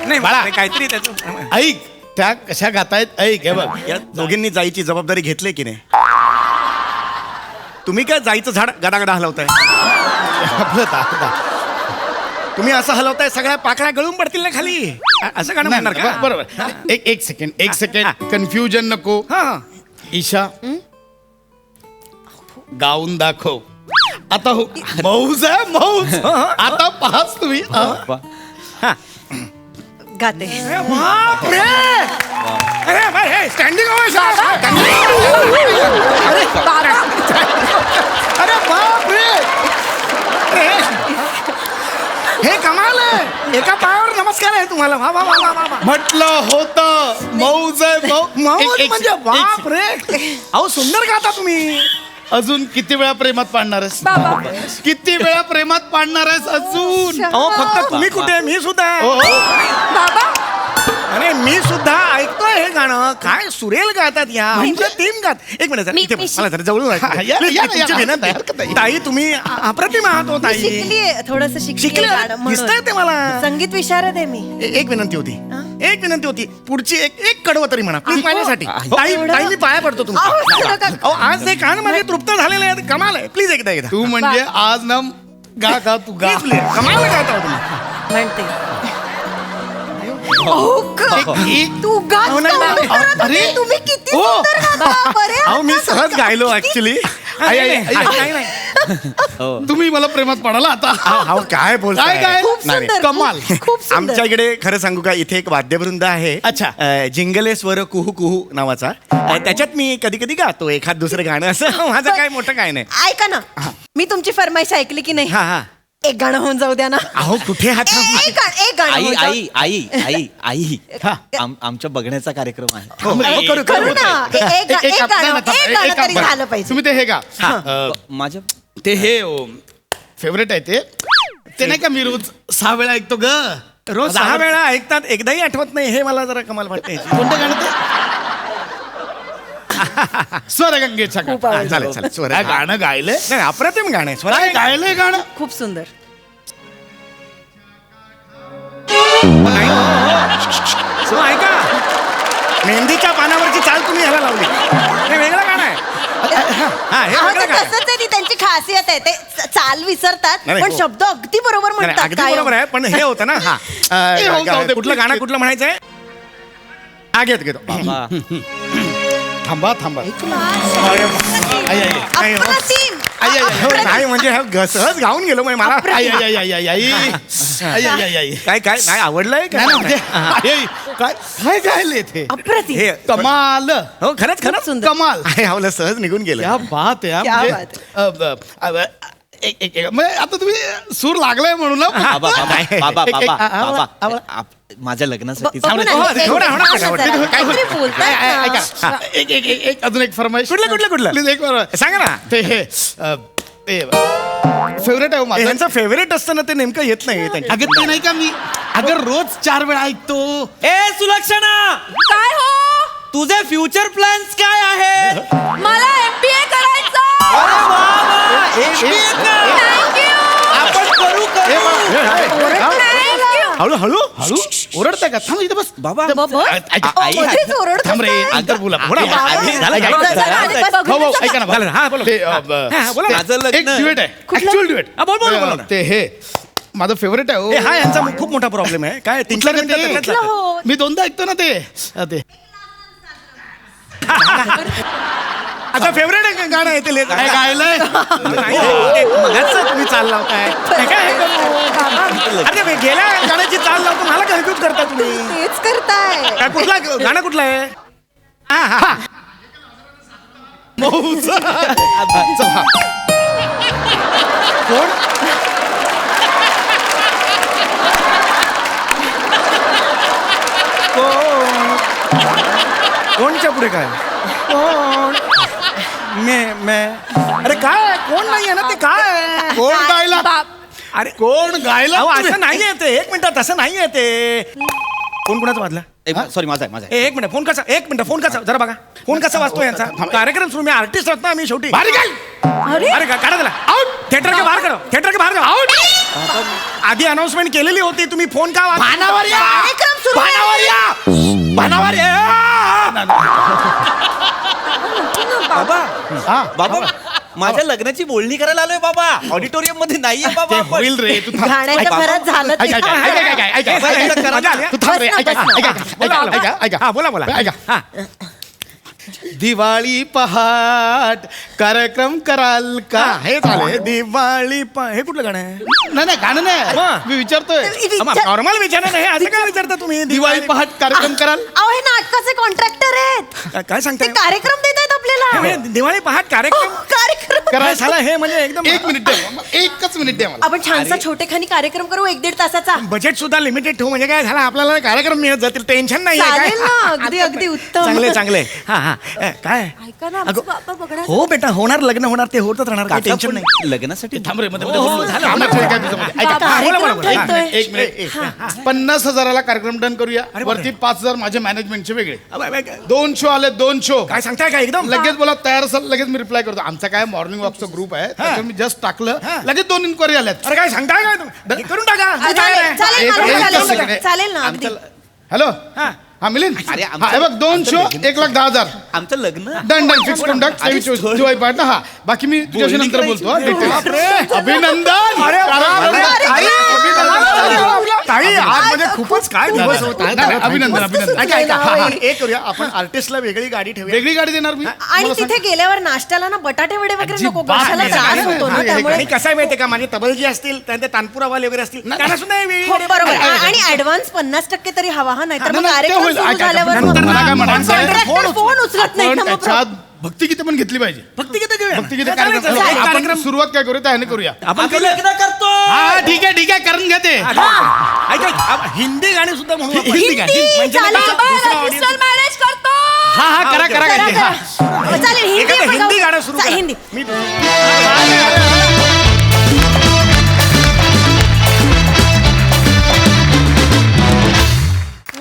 S7: नाही बाळा काहीतरी त्याचं
S10: ऐक त्या कशा गातायत ऐक. हे बघ
S7: या दोघींनी जायची जबाबदारी घेतली की नाही? तुम्ही काय जायचं झाड गडागडा हलवताय?
S10: आपलं दाखवा.
S7: तुम्ही असं हलवताय सगळ्या पाकळ्या गळून पडतील ना खाली. असं गाणं म्हणणार का?
S10: बरोबर. एक सेकंड कन्फ्युजन नको.
S7: हा
S10: ईशा गाऊन दाखव. आता हो मौज आहे मौज. आता पाहाच तुम्ही.
S11: गाते.
S7: बापरे! अरे बाय, हे स्टँडिंग अरे बापरे! हे कमाल आहे. एका पायावर नमस्कार आहे तुम्हाला. वा वा वा वा वा वा.
S10: म्हटलं होतं मौज आहे
S7: मौज म्हणजे बाप रे. अहो सुंदर गाता तुम्ही.
S10: अजून किती वेळा प्रेमात पाडणार आहेस? किती वेळा प्रेमात पाडणार आहेस अजून?
S7: अहो फक्त तुम्ही कुठे, मी सुद्धा आहे.
S10: हो, हो.
S11: बाबा
S7: अरे मी सुद्धा ऐकतोय हे गाणं. काय सुरेल गातात या. आमच्या टीम गात. एक मिनिट जरा, इथे बस. मला जरा जवळून ऐकू दे.
S10: या,
S7: Please,
S10: या,
S7: तुमची
S10: या,
S7: विनंती आहे.
S10: हरकत नाही.
S7: ताई तुम्ही अप्रतिम आहात हो ताई.
S11: शिकलीये थोडस
S7: शिकले
S11: शिकली
S7: दिसतंय ते मला.
S11: संगीत विशारद आहे मी.
S7: एक विनंती होती. एक विनंती होती. पुढची एक कडवं तरी म्हणा प्लीज माझ्यासाठी. ताई ताई मी पाया पडतो
S11: अहो,
S7: तुमच्या.
S11: नका.
S7: अहो आज ते कान माझे तृप्त झालेले आहेत. कमाल आहे. प्लीज एकदा एकदा
S10: तू म्हणजे आज ना गा तू गा.
S7: Please, please. कमाल गाता हो तुम्ही.
S11: म्हणते अहो, तू गात
S7: अहो, नाही, नाही.
S11: का करत
S10: अरे.
S11: होते? तुम्ही किती
S10: हो.
S11: सुंदर गाता. बरे
S7: अहो मी
S11: आता
S7: सहज गायलो ऍक्च्युली.
S10: तुम्ही मला प्रेमात पडाला आता.
S7: काय बोलताय
S10: काय?
S11: खूप
S7: नाही,
S11: सुंदर
S10: कमाल.
S11: खूप सुंदर.
S7: आमच्या इकडे खरं सांगू का इथे एक वाद्यवृंद आहे.
S10: अच्छा.
S7: जिंगले स्वर कुहू कुहू नावाचा. त्याच्यात मी कधी कधी गातो एखाद दुसरं गाणं असं. माझं काय मोठं काय नाही.
S11: ऐका ना मी तुमची फरमाईश ऐकली की नाही.
S7: हा हा.
S11: एक गाणं होऊन जाऊ द्या ना.
S7: अहो कुठे हात
S11: एक गाणं
S4: आई
S11: होऊन जाऊ.
S4: आई आई आई आई आमच्या बघण्याचा कार्यक्रम आहे.
S7: करू
S11: करू ना एक गाणं तरी झालं पाहिजे.
S10: तुम्ही ते हे गा
S4: माझ्या
S10: ते हे फेवरेट आहे ते नाही का मी रोज 6 वेळा ऐकतो ग.
S7: रोज 6 वेळा ऐकतात एकदाही आठवत नाही हे मला जरा कमाल वाटते.
S10: कोणतं गाणं ते? स्वरगंगेच्या
S11: खूप
S10: गाणं.
S11: आवडलं.
S7: चालेल चालेल स्वर
S10: काय गाणं गायलंय?
S7: नाही अप्रतिम गाणं आहे. स्वर
S10: काय गायलंय गाणं?
S11: खूप सुंदर.
S7: ऐका मेहंदीच्या पानावरची चाल तुम्ही ह्याला लावली. हे वेगळं गाणं आहे. हा हे
S11: अहो,
S7: वेगळं
S11: ते
S7: गाणं आहे.
S11: तसंच आहे ती त्यांची खासियत आहे. ते चाल विसरतात
S7: नाही,
S11: पण
S7: हो.
S11: शब्द अगदी बरोबर
S7: नाही,
S11: म्हणतात.
S7: अगदी
S11: कायम.
S7: बरोबर आहे पण हे होतं ना. हा
S10: हे हो, जाऊ दे.
S7: कुठलं गाणं कुठलं म्हणायचंय. हा घेतो
S10: थांबा थांबा. आई, आई, आई.
S11: अप्रतिम.
S10: आई, आई, आई.
S7: नाही म्हणजे हे सहज गाऊन गेलो मग मला.
S10: आई, आई, आई, आई, आई, आई. आई, आई, आई, आई.
S7: काय काय नाही आवडलंय
S10: नाही ना, म्हणजे
S7: का.
S10: आई, आई, काय काय गायले ते?
S11: अप्रतिम.
S7: हे
S10: कमाल.
S7: हो खरंच खरंच
S11: सुंदर.
S10: कमाल.
S7: आहे आवलं सहज निघून गेलं.
S10: क्या बात आहे.
S11: क्या
S10: म्हणजे,
S11: बात
S10: म्हणजे आता तुम्ही सूर लागलाय म्हणून ना.
S4: बाबा बाबा बाबा
S10: एक- एक-
S4: बाबा
S10: आ-
S4: बाबा माझ्या लग्नासाठी
S11: बघू ना,
S7: हो,
S11: हे-
S7: थोडा, थोडा,
S11: हा,
S7: थोडा,
S11: जरा.
S7: थोडा.
S11: काहीतरी बोलतायत ना.
S10: ऐका एक अजून एक फरमाईश.
S7: कुठलं?
S10: प्लीज एक फरमाईश.
S7: सांगा ना.
S10: ते हे ते फेवरेट आहे हो माझं.
S7: यांचं फेवरेट असतं ना ते नेमकं येत नाही त्यांच्या.
S10: अगं ते नाही का मी अगं रोज 4 वेळा ऐकतो.
S4: ए सुलक्षणा
S3: काय हो
S4: तुझे फ्युचर प्लॅन्स काय आहे?
S3: मला MBA करायचं.
S4: अरे वा वा, MBA का? आपण करू
S7: हळू हळू
S10: हळू ओरडताय का? थांब इथे बस.
S4: बाबा
S11: बाबा.
S10: ऐका.
S4: आई
S11: मध्येच ओरडत
S10: थांब रे
S11: असतात.
S10: नंतर बोला.
S7: बोला, बोला.
S10: आधी झालं
S11: जरा,
S10: काय?
S11: जरा, आधी
S10: भाऊ, भाऊ,
S11: बघून
S10: ऐका ना
S7: झालं ना. हा, बोला.
S10: ते,
S7: हा, बोला ना.
S4: माझं लग्न.
S10: एक ड्युएट आहे ऍक्च्युअल ड्युएट.
S7: हा, बोल, बोल, बोल ना.
S10: ते हे माझं फेवरेट आहे हो.
S7: ए, हा यांचा खूप मोठा प्रॉब्लेम आहे. काय 3-4 मिनिटं
S10: ते-
S7: त्याच्यात जातात.
S11: हो.
S10: मी दोनदा ऐकतो ना ते ते
S7: आता फेवरेट आहे गाणं आहे ते
S10: काय गायलंय?
S7: मगाच तुम्ही चाल लावताय हे काय हे करू? अरे मी गेल्या गाण्याची चाल लावतो मला कन्फ्यूज करता तुम्ही.
S11: तेच करताय.
S7: काय कुठला गाणं कुठलं आहे. हा हा
S10: मौज. चला.
S7: कोण कोणच्या पुढे काय कोण मे अरे काय कोण नाही आहे ना ते काय
S10: कोण गायला?
S7: अरे
S10: कोण गायला?
S7: अहो, असं नाही ते. एक मिनिट असं नाही ते. कोण कुणाचा वाजला.
S4: सॉरी माझा आहे माझा आहे.
S7: एक मिनिट फोन कसा. एक मिनिट फोन कसा जरा बघा फोन कसा वाजतो यांचा. कार्यक्रम सुरू मी आर्टिस्ट होत ना आम्ही शेवटी.
S10: भारी गाय.
S7: अरे काढा त्याला आउट. थिएटर के बाहेर करा. थिएटर के बाहेर आउट. आधी अनाउन्समेंट केलेली होती तुम्ही फोन का
S10: भानावर या.
S11: कार्यक्रम सुरू आहे.
S10: भानावर या. भानावर या.
S4: बाबा
S10: हा.
S4: बाबा माझ्या लग्नाची बोलणी करायला आलोय बाबा. ऑडिटोरियम मध्ये नाहीये बाबा
S10: ते
S4: आपण.
S10: होईल रे. तू थांब.
S11: गाण्याच्या भरात झालं ते.
S10: ऐका, ऐका, ऐका, ऐका, ऐका, ऐका, ऐका.
S7: मजा आली, हा?
S10: तू थांब रे.
S11: बस ना,
S10: ऐका,
S11: बस ना.
S10: ऐका, ऐका, ऐका, ऐका.
S7: हा बोला बोला
S10: ऐका.
S7: हा
S10: दिवाळी पहाट कार्यक्रम कराल का?
S7: का हे झालं दिवाळी हे कुठलं गाणं आहे.
S10: नाही गाणं
S7: हा.
S10: नाही मी विचारतोय.
S7: नॉर्मल विचारा नाही असं काय विचारता तुम्ही.
S10: दिवाळी पहाट कार्यक्रम कराल?
S11: अहो हे नाटकाचे कॉन्ट्रॅक्टर आहेत.
S7: काय
S11: ते
S7: सांगताय
S11: कार्यक्रम देत आहेत आपल्याला.
S7: हे दिवाळी पहाट कार्यक्रम.
S11: कार्यक्रम
S10: करा
S7: साला हे म्हणजे एकदम
S10: 1 मिनिट द्या मला. 1च मिनिट द्या मला.
S11: आपण छानसा छोटेखानी कार्यक्रम करू 1-1.5 तासाचा.
S7: बजेट सुद्धा लिमिटेड ठेवू म्हणजे काय झालं आपल्याला कार्यक्रम मिळत जातील टेन्शन नाही आहे
S11: चालेल ना,
S7: काय
S11: अगदी अगदी उत्तम.
S7: चांगले चांगले हा हा काय
S11: ऐका ना, आमचं बाबा बघणार.
S7: हो बेटा होणार लग्न होणार ते होतच राहणार काही टेन्शन नाही
S5: लग्नासाठी
S10: थांब रे मध्ये
S7: हो, हो, झालं.
S10: थांब ना, काय तुझं? ऐका,
S11: बाबा,
S7: हा, बोला,
S11: कार्यक्रम
S7: बोला, बोला.
S11: ठरतोय.
S10: 1 मिनिट 50,000ला कार्यक्रम डन करूया. वरती 5,000 माझे मॅनेजमेंटचे वेगळे. 2 शो आले 2 शो.
S7: काय सांगताय काय एकदम
S10: लगेच बोला तयार असाल लगेच मी रिप्लाय करतो. आमचा काय मॉर्निंग वॉकचा ग्रुप आहे त्याच्यावर मी जस्ट टाकलं लगेच 2 इन्क्वायरी आल्यात.
S7: अरे काय सांगताय काय तुम्ही? हे करून टाका
S11: चालेल चालेल,
S10: एक-
S11: मला
S10: एक
S11: चालेल.
S10: second.
S11: चालेल ना अगदी.
S10: हॅलो हा मिलिंद
S5: अरे,
S10: हा, हे बघ 2 शो 1,10,000
S5: आमचं लग्न
S10: डन डन फिक्स करून टाक. शिवाय पाठ हा बाकी मी तुझ्याशी नंतर बोलतो हा, details. अभिनंदन
S7: अरे, ताई आज म्हणजे खूपच काय दिवस होत आहेत.
S10: नाही, अभिनंदन अभिनंदन.
S7: ऐका, ऐका. हा, हा, एक करूया आपण आर्टिस्टला वेगळी गाडी ठेवूया
S10: वेगळी गाडी देणार मी
S11: आणि तिथे गेल्यावर नाश्त्याला ना बटाटे वडे वगैरे नको,
S10: अजिबात
S11: घशाला
S10: नाही.
S11: त्रास होतो ना त्यामुळे.
S7: आणि कसं आहे माहितीये का माझे तबलजी असतील त्यांचे तानपुरावाले वगैरे असतील त्यांना सुद्धा हे वेगळी
S11: हो,
S7: गाडी
S11: बरोबर.
S7: ठेवूया.
S11: आणि ऍडव्हान्स 50% तरी हवा हा, नाहीतर
S10: नाही,
S11: मग
S10: नाही, ते
S11: कार्यक्रम
S10: होईल.
S11: सुरू
S10: ऐका,
S11: झाल्यावर
S10: नंतर
S11: मग
S10: मला काय म्हणायचं आहे?
S11: कॉन्ट्रॅक्टर फोन उचलत नाही
S10: पण
S11: ना मग.
S10: त्याच्यात भक्तिगीतं पण घेतली पाहिजे.
S7: भक्तिगीतं घेऊया.
S10: भक्तिगीतं
S7: चालेल,
S10: कार्यक्रम
S7: चालेल.
S10: आपण
S7: कार्यक्रम
S10: सुरुवात काय करूया त्याने करूया.
S5: आपण लग्न करतो.
S10: हा ठीक आहे करून घ्या ते.
S7: ऐका हिंदी गाणी सुद्धा म्हणू आपण.
S10: हिंदी गाणी?
S7: म्हणजे
S11: चालेल.
S7: कसं दुसरा audience-
S11: मॅरेज करतो.
S10: हा करा
S11: करा,
S10: काहीतरी.
S11: करा.
S10: हा.
S11: चालेल, हिंदी
S7: एखादं
S11: आपण
S7: हिंदी
S11: गाऊ.
S7: गाणं सुरू
S11: चा-
S7: करा.
S11: हिंदी.
S7: मी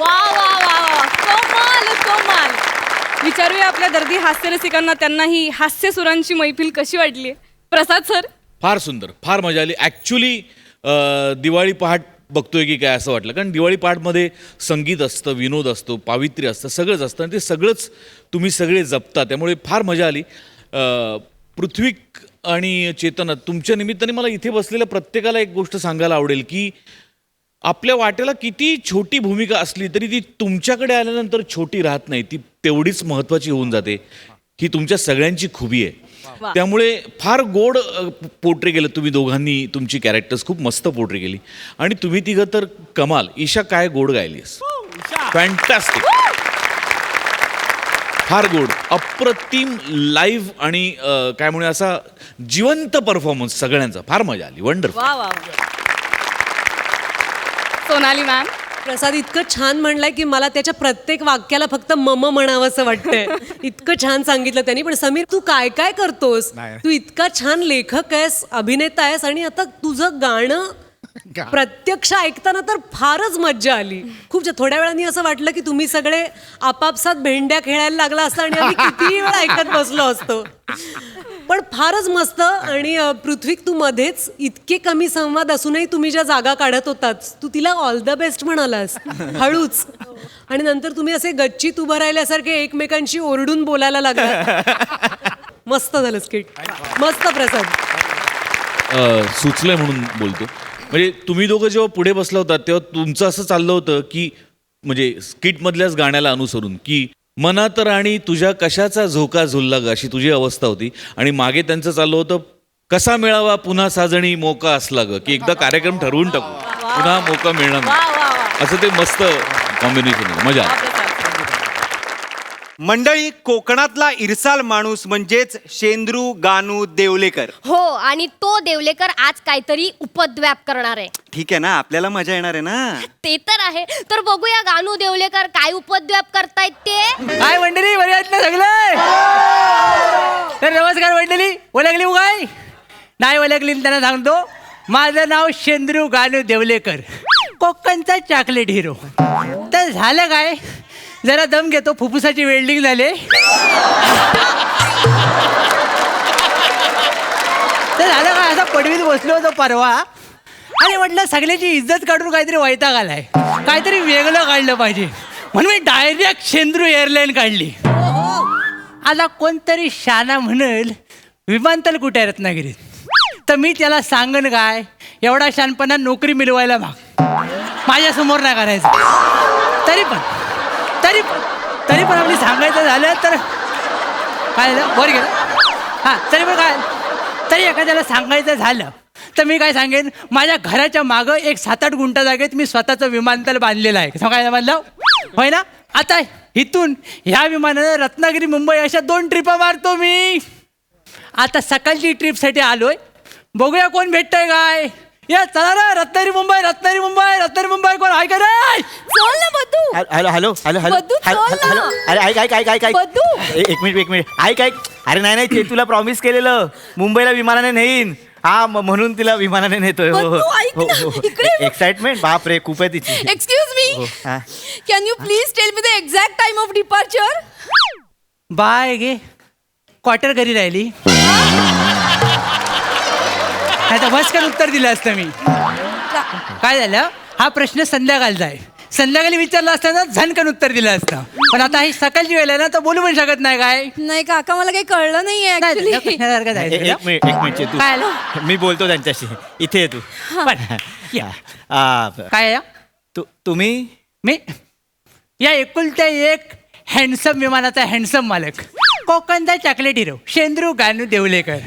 S3: वा वा वा वा कमाल कमाल. विचारूया आपल्या दर्दी हास्यरसिकांना त्यांना ही हास्य सुरांची मैफिल कशी वाटली. प्रसाद सर.
S8: फार सुंदर, फार मजा आली. ॲक्च्युली दिवाळी पहाट बघतोय की काय असं वाटलं, कारण दिवाळी पहाटमध्ये संगीत असतं, विनोद असतो, पावित्र्य असतं, सगळंच असतं आणि ते सगळंच तुम्ही सगळे जपता, त्यामुळे फार मजा आली. पृथ्वीक आणि चेतना, तुमच्या निमित्ताने मला इथे बसलेल्या प्रत्येकाला एक गोष्ट सांगायला आवडेल की आपल्या वाटेला किती छोटी भूमिका असली तरी ती तुमच्याकडे आल्यानंतर छोटी राहत नाही, ती तेवढीच महत्त्वाची होऊन जाते. ही तुमच्या सगळ्यांची खूबी आहे. त्यामुळे फार गोड पोर्ट्रे केलं तुम्ही दोघांनी, तुमची कॅरेक्टर्स खूप मस्त पोर्ट्रे केली आणि तुम्ही तिघं तर कमाल. ईशा काय गोड गायलीस, फॅन्टॅस्टिक, फार गोड, अप्रतिम लाईव्ह आणि काय म्हणूया असा जिवंत परफॉर्मन्स सगळ्यांचा, फार मजा आली. वंडरफुल.
S3: वा वा. सोनाली मॅम.
S9: प्रसाद इतकं छान म्हणलाय की मला त्याच्या प्रत्येक वाक्याला फक्त मम म्हणावं असं वाटतंय. इतकं छान सांगितलं त्यांनी. पण समीर तू काय काय करतोस, तू इतका छान लेखक आहेस, अभिनेता आहेस आणि आता तुझं गाणं प्रत्यक्ष ऐकताना तर फारच मज्जा आली. खूप थोड्या वेळाने असं वाटलं की तुम्ही सगळे आपापसात भेंड्या खेळायला लागला असता आणि आम्ही किती वेळा ऐकत बसलो असतो. पण फारच मस्त. आणि पृथ्वी तू मध्येच इतके कमी संवाद असूनही तुम्ही ज्या जागा काढत होतात तू तिला ऑल द बेस्ट म्हणालास हळूच, आणि नंतर तुम्ही असे गच्चीत उभं राहिल्यासारखे एकमेकांशी ओरडून बोलायला लागला. मस्त झालं स्किट, मस्त. प्रसाद
S8: सुचलंय म्हणून बोलतो. म्हणजे तुम्ही दोघं जेव्हा पुढे बसला होता तेव्हा तुमचं असं चाललं होतं की म्हणजे स्किटमधल्याच गाण्याला अनुसरून की मनात राणी तुझ्या कशाचा झोका झुलला ग, अशी तुझी अवस्था होती. आणि मागे त्यांचं चाललं होतं कसा मिळावा पुन्हा साजणी मोका असला ग, की एकदा कार्यक्रम ठरवून टाकू, पुन्हा मोका मिळणार नाही, असं ते मस्त कॉम्बिनेशन. मजा आली.
S5: मंडळी, कोकणातला इरसाल माणूस म्हणजेच शेंद्रू गानू देवलेकर.
S2: हो, आणि तो देवलेकर आज काहीतरी उपद्व्याप करणार आहे.
S5: ठीक आहे ना, आपल्याला मजा येणार आहे ना.
S2: ते तर आहे. तर बघूया गानू देवलेकर काय उपद्व्याप करतायत ते.
S4: काय मंडळी, बरे आहेत ना सगळे? तर नमस्कार मंडळी. ओळखली काय? नाही ओळखली त्यांना सांगतो, माझं नाव शेंद्रू गानू देवलेकर, कोकणचा चॉकलेट हिरो. तर झालं काय, जरा दम घेतो, फुफ्फुसाची वेल्डिंग झाले. तर झालं काय, असा पडवीत बसलो होतो परवा आणि म्हटलं सगळ्याची इज्जत काढून काहीतरी वैताग आलाय, काहीतरी वेगळं काढलं पाहिजे म्हणून मी डायरेक्ट शेंद्रू एअरलाईन काढली. आता कोणतरी शाना म्हणेल विमानतळ कुठे आहे रत्नागिरीत, तर मी त्याला सांगन काय, एवढा शानपणा नोकरी मिळवायला भाग माझ्यासमोर नाही करायचं. तरी पण आपली सांगायचं झालं तर काय झालं, वर गेलं. हां, तरी पण काय, तरी एखाद्याला सांगायचं झालं तर मी काय सांगेन, माझ्या घराच्या मागं एक 7-8 गुंठा जागेत मी स्वतःचं विमानतळ बांधलेलं आहे. सांगायला बांधलं होय ना. आता इथून ह्या विमानानं रत्नागिरी मुंबई अशा 2 ट्रिपा मारतो मी. आता सकाळची ट्रिपसाठी आलोय. बघूया कोण भेटतंय काय. या चला ना, रत्नागिरी मुंबई, रत्नागिरी मुंबई, रत्नागिरी मुंबई. कोण आहे का रे?
S11: चल ना बद्दू.
S5: हॅलो हॅलो हॅलो हॅलो
S11: बद्दू, चल ना.
S5: हॅलो अरे ऐक
S11: बद्दू.
S5: एक मिनिट ऐक अरे नाही ते तुला प्रॉमिस केलेलं मुंबईला विमानाने नेईन. हा म्हणून तिला विमानाने नेतोय.
S11: बद्दू, ऐक ना, इकडे बघ.
S5: एक्साइटमेंट बाप रे खूप आहे तिची.
S11: एक्सक्यूज मी,
S5: हा.
S11: Can you please tell me the exact time of departure?
S4: बाय गे क्वार्टर घरी राहिली. आता बसकन उत्तर दिलं असतं मी. काय झालं, हा प्रश्न संध्याकाळचा आहे. संध्याकाळी विचारला असताना झनकन उत्तर दिलं असतं. पण आता ही सकाळची वेळ आहे ना, तर बोलू पण शकत नाही. काय
S11: नाही काका, मला काही कळलं नाहीये ऍक्च्युली.
S4: प्रश्नासारखं जायचं.
S5: एक मिनिट चेतू.
S4: काय आलं?
S5: मी बोलतो त्यांच्याशी. इथे ये तू.
S4: पण या. काय आहे?
S5: तुम्ही
S4: मी या एकुलत्या एक हँडसम विमानाचा हँडसम मालक, कोकणचा चॉकलेट हिरो शेंद्रू गानू देवलेकर.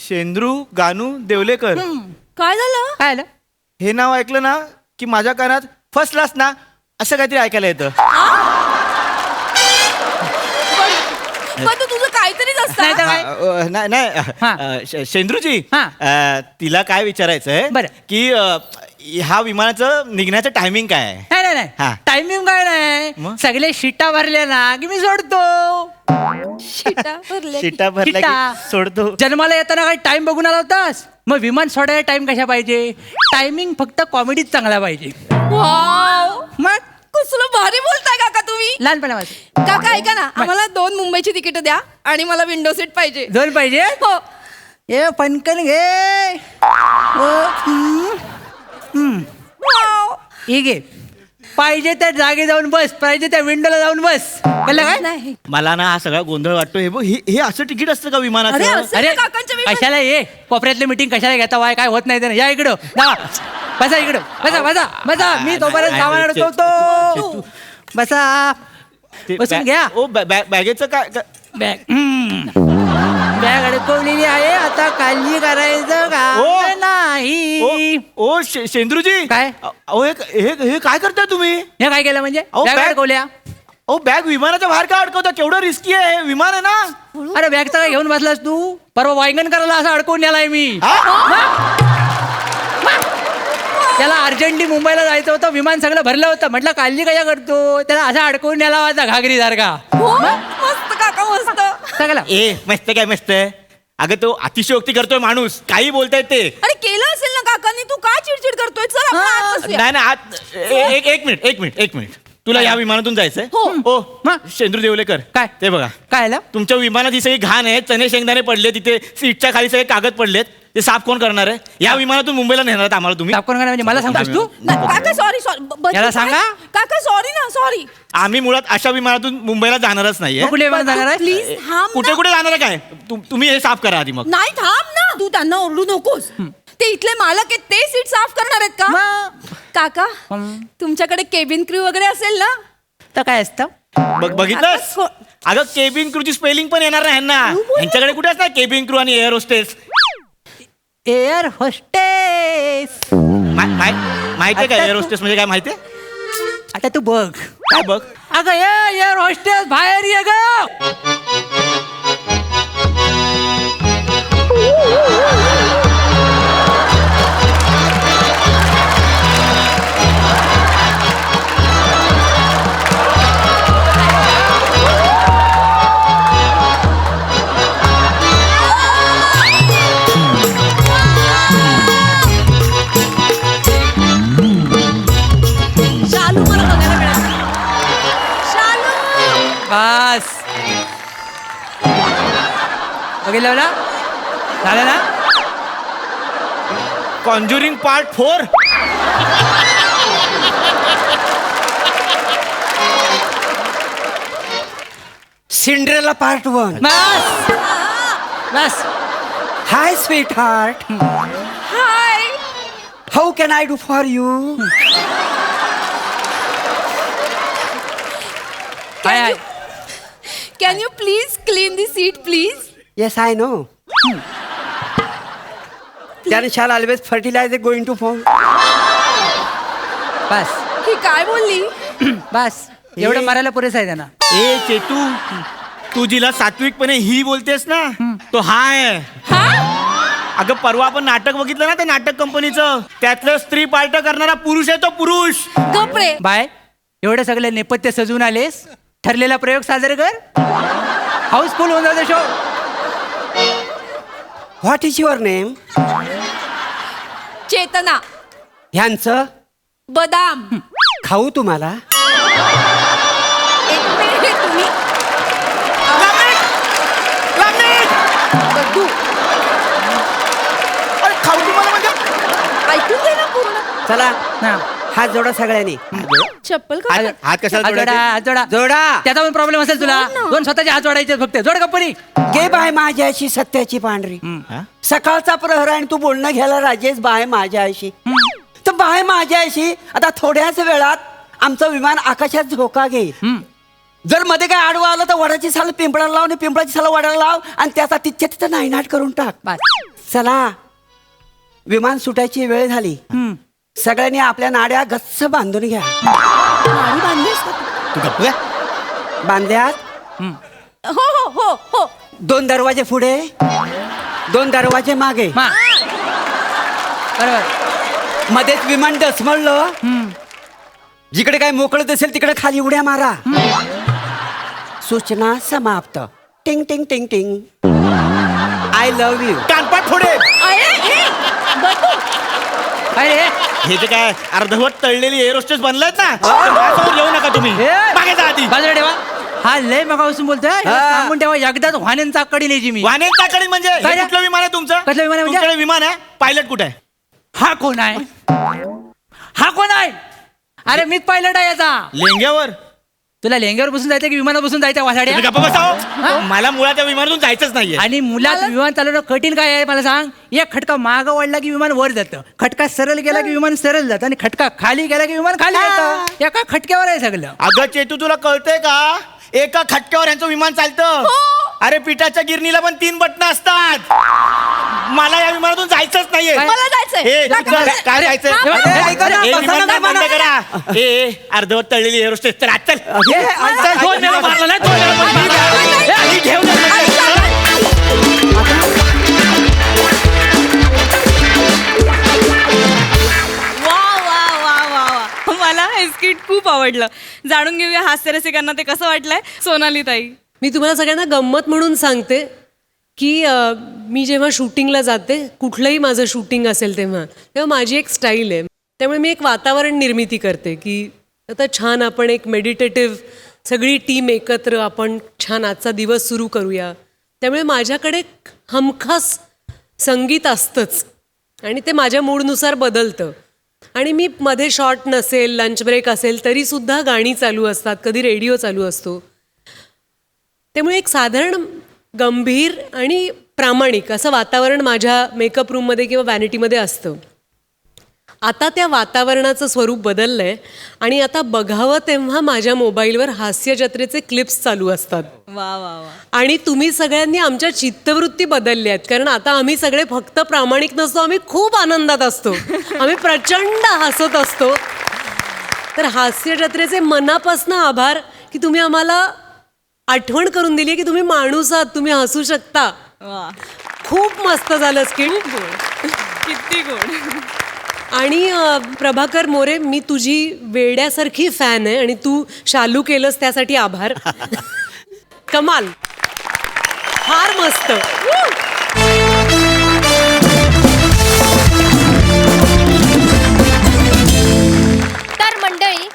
S5: शेंद्रू गानू देवलेकर.
S11: काय झालं?
S4: काय आलं?
S5: हे नाव ऐकलं ना की माझ्या कानात फर्स्ट क्लास ना असं काहीतरी ऐकायला येतं.
S11: पण तुझं काहीतरीच असतं.
S4: नाही तर काय?
S5: नाही शेंद्रूजी, तिला काय विचारायचं आहे
S4: बरं.
S5: की ह्या विमानाचं निघण्याचं टायमिंग काय आहे?
S4: नाही नाही
S5: हा.
S4: नाही, टायमिंग काय नाही.
S5: मग?
S4: सगळे शिटा भरले ना की मी सोडतो.
S11: शिटा भरल्या की.
S5: शिटा भरला
S4: शिटा.
S5: की सोडतो.
S4: जन्माला येताना काय टाइम बघून आला होतास? मग विमान सोडायला टाइम कशा पाहिजे? टायमिंग फक्त कॉमेडीच चांगला पाहिजे.
S11: वाव,
S4: मग
S11: कसलं भारी बोलताय काका तुम्ही.
S4: लहानपणापासून
S11: काका ऐका ना, आम्हाला 2 मुंबईची तिकीट द्या आणि मला विंडो सीट पाहिजे.
S4: 2 पाहिजे.
S11: हो.
S4: ए पणकन घे.
S11: वाव.
S4: हे घे. पाहिजे त्या जागी जाऊन बस, पाहिजे त्या विंडोला जाऊन बस. कळलं काय?
S11: नाही.
S5: मला ना हा सगळा गोंधळ वाटतो. हे बघ, हे असं तिकीट असतं का
S11: अरे,
S5: विमानाचं?
S11: असं
S4: अरे
S11: ना काकांच्या विमान-
S4: कशाला ये कोपऱ्यातली मीटिंग कशाला घेता? वाय काय होत नाही ते. या इकडं जा. बसा इकडं. बसा बसा बसा. मी तोपर्यंत
S5: नाही,
S4: सामान
S5: नाही,
S4: अडकवतो. बसा.
S5: ते
S4: बसून घ्या.
S5: ओ बॅगेचं काय
S4: बॅग बॅग अडकवलेली आहे. आता काळजी करायचं
S5: ओ.
S4: का नाही.
S5: ओ शेंद्रूजी,
S4: काय?
S5: अहो हे काय करताय तुम्ही?
S4: हे काय केलं म्हणजे?
S5: अहो,
S4: बॅग
S5: बॅग-
S4: अडकवल्या.
S5: ओ बॅग विमानाच्या बाहेर का अडकवता? केवढं रिस्की आहे, विमान आहे ना.
S4: अरे बॅगचा काय घेऊन बसलास तू? परवा वायंगण करायला असं अडकवून नेलाय मी. त्याला अर्जंटली मुंबईला जायचं होतं, विमान सगळं भरलं होतं. म्हटलं काळजी कशा करतो? त्याला असं अडकवून नेला होता घागरी सारखा.
S11: हो, मस्त काका, मस्त.
S4: सगळं
S5: मस्त काय मस्त आहे. अगं तो अतिशयोक्ती करतोय माणूस, काही बोलतायत ते.
S11: अरे केलं असेल ना काकांनी, तू काय चिडचिड करतोय? चल आपण आत बसूया.
S5: नाही एक मिनिट तुला या विमानातून जायचंय?
S11: हो.
S5: शेंद्रू देवलेकर,
S4: काय?
S5: ते बघा,
S4: काय आलं?
S5: तुमच्या विमानात ही सगळी घाण आहे. चणे शेंगदाणे पडले तिथे, सीटच्या खाली सगळे कागद पडलेत. ते साफ कोण करणार आहे? या विमानातून मुंबईला नेणार आहेत आम्हाला तुम्ही?
S4: साफ करून म्हणजे मला सांगतोस तू?
S11: नाही, काका सॉरी.
S4: याला सांगा.
S11: काका सॉरी ना, सॉरी.
S5: आम्ही मुळात अशा विमानातून मुंबईला जाणारच नाहीये.
S4: मग कुठे विमान जाणार आहे?
S11: प्लीज थांब
S5: कुठे
S11: ना.
S5: कुठे जाणार आहे काय? तुम्ही हे साफ करा आधी मग.
S11: नाही थांब ना, तू त्यांना ओरडू नकोस. ते इथले मालक आहेत, ते सीट साफ करणार आहेत का? काका, तुमच्याकडे केबिन क्रू वगैरे असेल ना?
S4: तर काय असतं?
S5: बघितलंस? अगं केबिन क्रूची स्पेलिंग पण येणार नाही ना. यांच्याकडे कुठे असणार केबिन क्रू आणि एअर होस्टेस?
S4: Air hostess.
S5: माहितीये का एअर होस्टेस म्हणजे काय माहितीये?
S4: आता तू बघ.
S5: काय बघ?
S4: अगं एअर होस्टेस बाहेर ये ग.
S11: शालू मला बघायला मिळालं. शालू.
S4: बस. बघितलं ना? झालं ना?
S5: Conjuring part 4.
S12: Cinderella part 1.
S4: Bus bus.
S12: High sweet heart,
S11: high.
S12: How can I do for you?
S4: High high.
S11: Can you please clean the seat please?
S12: Yes I know. Then shall always fertilizer going to form.
S4: बस
S11: ही काय बोलली?
S4: बस. एवढं मारायला पुरेसं आहे त्यांना.
S5: ए चेतू, तू जिला सात्विकपणे ही बोलतेस ना तो हा आहे. अगं परवा आपण नाटक बघितलं ना ते नाटक कंपनीचं, त्यातलं स्त्री पार्ट करणारा पुरुष आहे तो पुरुष.
S11: गपरे.
S4: बाय एवढं सगळं नेपथ्य सजवून आलेस, ठरलेला प्रयोग साजरे कर. हाऊसफुल होऊन जाऊ show.
S12: What is your name?
S11: Chetna.
S12: ह्यांचं
S11: बदाम.
S12: खाऊ तुम्हाला?
S11: एक मिनिट तुम्ही बद्दू,
S7: खाऊ तुम्हाला म्हणजे
S11: ऐकून दे ना पूर्ण.
S12: चला
S4: हा.
S12: हात जोडा सगळ्यांनी.
S11: चप्पल का?
S5: हात कशाला
S4: हात जोडा,
S5: जोडायचे?
S4: हात जोडा.
S12: जोडा.
S4: त्याचा पण प्रॉब्लेम असेल तुला.
S11: जोड ना.
S4: दोन स्वतःचे हात जोडायचे फक्त. जोड कंपनी.
S12: गे बाय माझ्याशी सत्याची पांढरी. सकाळचा प्रहर आहे आणि तू बोलणं घ्यायला राजेश बाय माझ्याशी. तर बाय माझ्याशी आता थोड्याच वेळात आमचं विमान आकाशात झोका घेईल. जर मध्ये काय आडवं आलं तर वडाची साल पिंपळाला लाव आणि पिंपळाची साल वडाला लाव आणि त्याचा तिथच्या तिथं नायनाट करून टाक.
S4: बस.
S12: चला विमान सुटायची वेळ झाली. सगळ्यांनी आपल्या नाड्या गच्च बांधून घ्या.
S11: नाडी बांधलीस का?
S5: तू गप्प काय?
S12: बांध्यात
S11: हो हो हो हो.
S12: 2 दरवाजे पुढे 2 दरवाजे मागे.
S4: मा. बरोबर.
S12: मध्येच विमान डसमळलं. जिकडे काय मोकळं दिसेल तिकडे खाली उड्या मारा. सूचना समाप्त. टिंग टिंग टिंग टिंग. I love you.
S5: कानपाट थोडे.
S11: अरे हे बद्दू.
S4: अरे
S5: हे जे काय अर्धवट तळलेली एअरोस्टेस बनलायत ना, तर माझ्यासमोर येऊ नका तुम्ही. मागे जा आधी.
S4: बाजूला ठेवा. हा लय मगापासून बोलतोय. याला सांगून ठेवा एकदाच वाहनांचा कडे न्यायची मी.
S5: वानेंचाकडे म्हणजे हे
S4: काय?
S5: कुठलं विमान आहे तुमचं?
S4: कसलं विमान आहे म्हणजे?
S5: तुमच्याकडे विमान आहे? पायलट कुठे आहे?
S4: हा कोण आहे? हा कोण आहे? अरे मीच पायलट आहे याचा.
S5: लेंग्यावर?
S4: तुला लेंग्यावर बसून जायचं की विमानात बसून जायचं वासाड्या?
S5: तुम्ही गप्प बसाव. मला मुळात त्या विमानातून जायचंच नाहीये.
S4: आणि मुलात विमान चालवणं कठीण काय आहे मला सांग. एक खटका मागं वाढला की विमान वर जातं, खटका सरळ गेला की विमान सरळ जातं, आणि खटका खाली गेला की विमान खाली जातं. एका खटक्यावर आहे सगळं.
S5: अगं चेतू तुला कळतंय का? एका खटक्यावर यांचं विमान चालतं. अरे पिठाच्या गिरणीला पण 3 बटणं असतात. मला या विमानातून जायचंच नाहीये.
S11: मला जायचंय.
S5: हे, तू चल, काय जायचंय?
S12: ऐका ना,
S5: हे
S12: बसा
S5: विमान
S12: ना,
S5: बंद करा. हे अर्धवट तळलेली एअरोस्टेस. चल आत चल. चल, 2 वेळा मारलं नाही, 2 वेळा पण मारलं. हे, आणि ठेव ना.
S3: वा वा वा वा वा. मला हे स्किट खूप आवडलं. जाणून घेऊया हास्यरसिकांना ते कसं वाटलंय. सोनाली ताई.
S9: मी तुम्हाला सगळ्यांना गंमत म्हणून सांगते की मी जेव्हा शूटिंगला जाते, कुठलंही माझं शूटिंग असेल तेव्हा माझी एक स्टाईल आहे. त्यामुळे मी एक वातावरण निर्मिती करते की आता छान आपण एक मेडिटेटिव्ह सगळी टीम एकत्र आपण छान आजचा दिवस सुरू करूया. त्यामुळे माझ्याकडे हमखास संगीत असतंच आणि ते माझ्या मूडनुसार बदलतं. आणि मी मध्ये शॉर्ट नसेल, लंच ब्रेक असेल तरीसुद्धा गाणी चालू असतात, कधी रेडिओ चालू असतो. त्यामुळे एक साधारण गंभीर आणि प्रामाणिक असं वातावरण माझ्या मेकअप रूममध्ये किंवा वॅनिटीमध्ये असतं. आता त्या वातावरणाचं स्वरूप बदललं आहे आणि आता बघावं तेव्हा माझ्या मोबाईलवर हास्य जत्रेचे क्लिप्स चालू असतात.
S3: वा वा वा.
S9: आणि तुम्ही सगळ्यांनी आमच्या चित्तवृत्ती बदलल्या आहेत, कारण आता आम्ही सगळे फक्त प्रामाणिक नसतो, आम्ही खूप आनंदात असतो, आम्ही प्रचंड हसत असतो. तर हास्य जत्रेचे मनापासून आभार की तुम्ही आम्हाला आठवण करून दिली की तुम्ही माणूस आहात, तुम्ही हसू शकता.
S3: वा.
S9: खूप मस्त झालं स्किट.
S3: किती गोड.
S9: आणि प्रभाकर मोरे, मी तुझी वेड्यासारखी फॅन आहे आणि तू शालू केलंस त्यासाठी आभार. कमाल, फार मस्त.
S2: तर मंडळी,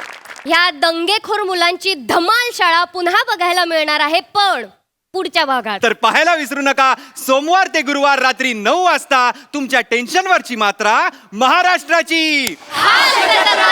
S2: ह्या दंगेखोर मुलांची धमाल शाळा पुन्हा बघायला मिळणार आहे, पण पुढच्या भागात.
S1: तर पाहायला विसरू नका सोमवार ते गुरुवार रात्री 9 वाजता तुमच्या टेन्शनवरची मात्रा महाराष्ट्राची.
S2: हास्य जत्रा.